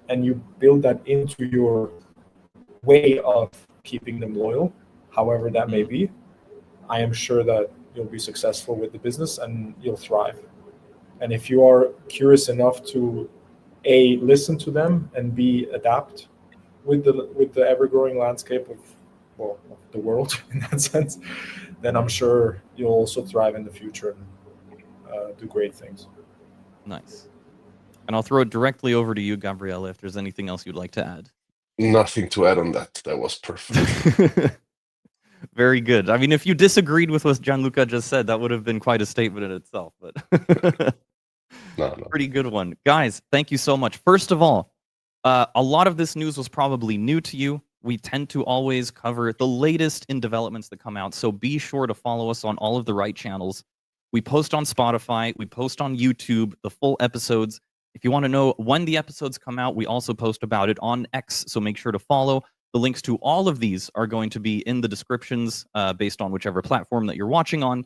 and you build that into your way of keeping them loyal, however that may be, I am sure that you'll be successful with the business and you'll thrive. And if you are curious enough to listen to them and adapt with the ever-growing landscape of the world in that sense, then I'm sure you'll also thrive in the future and do great things. Nice. And I'll throw it directly over to you, Gabriele, if there's anything else you'd like to add. Nothing to add on that. That was perfect. Very good. I mean, if you disagreed with what Gianluca just said, that would have been quite a statement in itself. But No. Pretty good one. Guys, thank you so much. First of all, a lot of this news was probably new to you. We tend to always cover the latest in developments that come out, so be sure to follow us on all of the right channels. We post on Spotify, we post on YouTube, the full episodes. If you want to know when the episodes come out, we also post about it on X, so make sure to follow. The links to all of these are going to be in the descriptions based on whichever platform that you're watching on.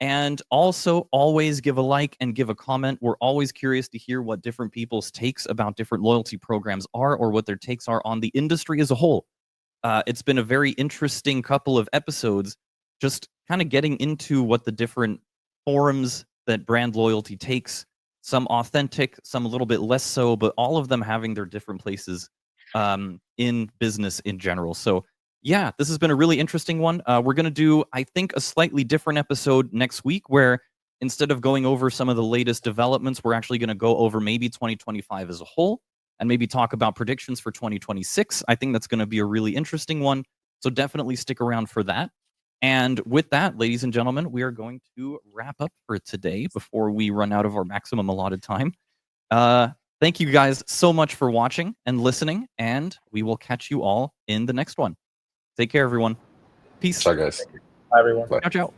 And also, always give a like and give a comment. We're always curious to hear what different people's takes about different loyalty programs are, or what their takes are on the industry as a whole. It's been a very interesting couple of episodes, just kind of getting into what the different forms that brand loyalty takes, some authentic, some a little bit less so, but all of them having their different places in business in general. So yeah, this has been a really interesting one. We're going to do, I think, a slightly different episode next week where instead of going over some of the latest developments, we're actually going to go over maybe 2025 as a whole and maybe talk about predictions for 2026. I think that's going to be a really interesting one. So definitely stick around for that. And with that, ladies and gentlemen, we are going to wrap up for today before we run out of our maximum allotted time. Thank you guys so much for watching and listening, and we will catch you all in the next one. Take care, everyone. Peace. Ciao, guys. Bye, everyone. Bye. Ciao, ciao.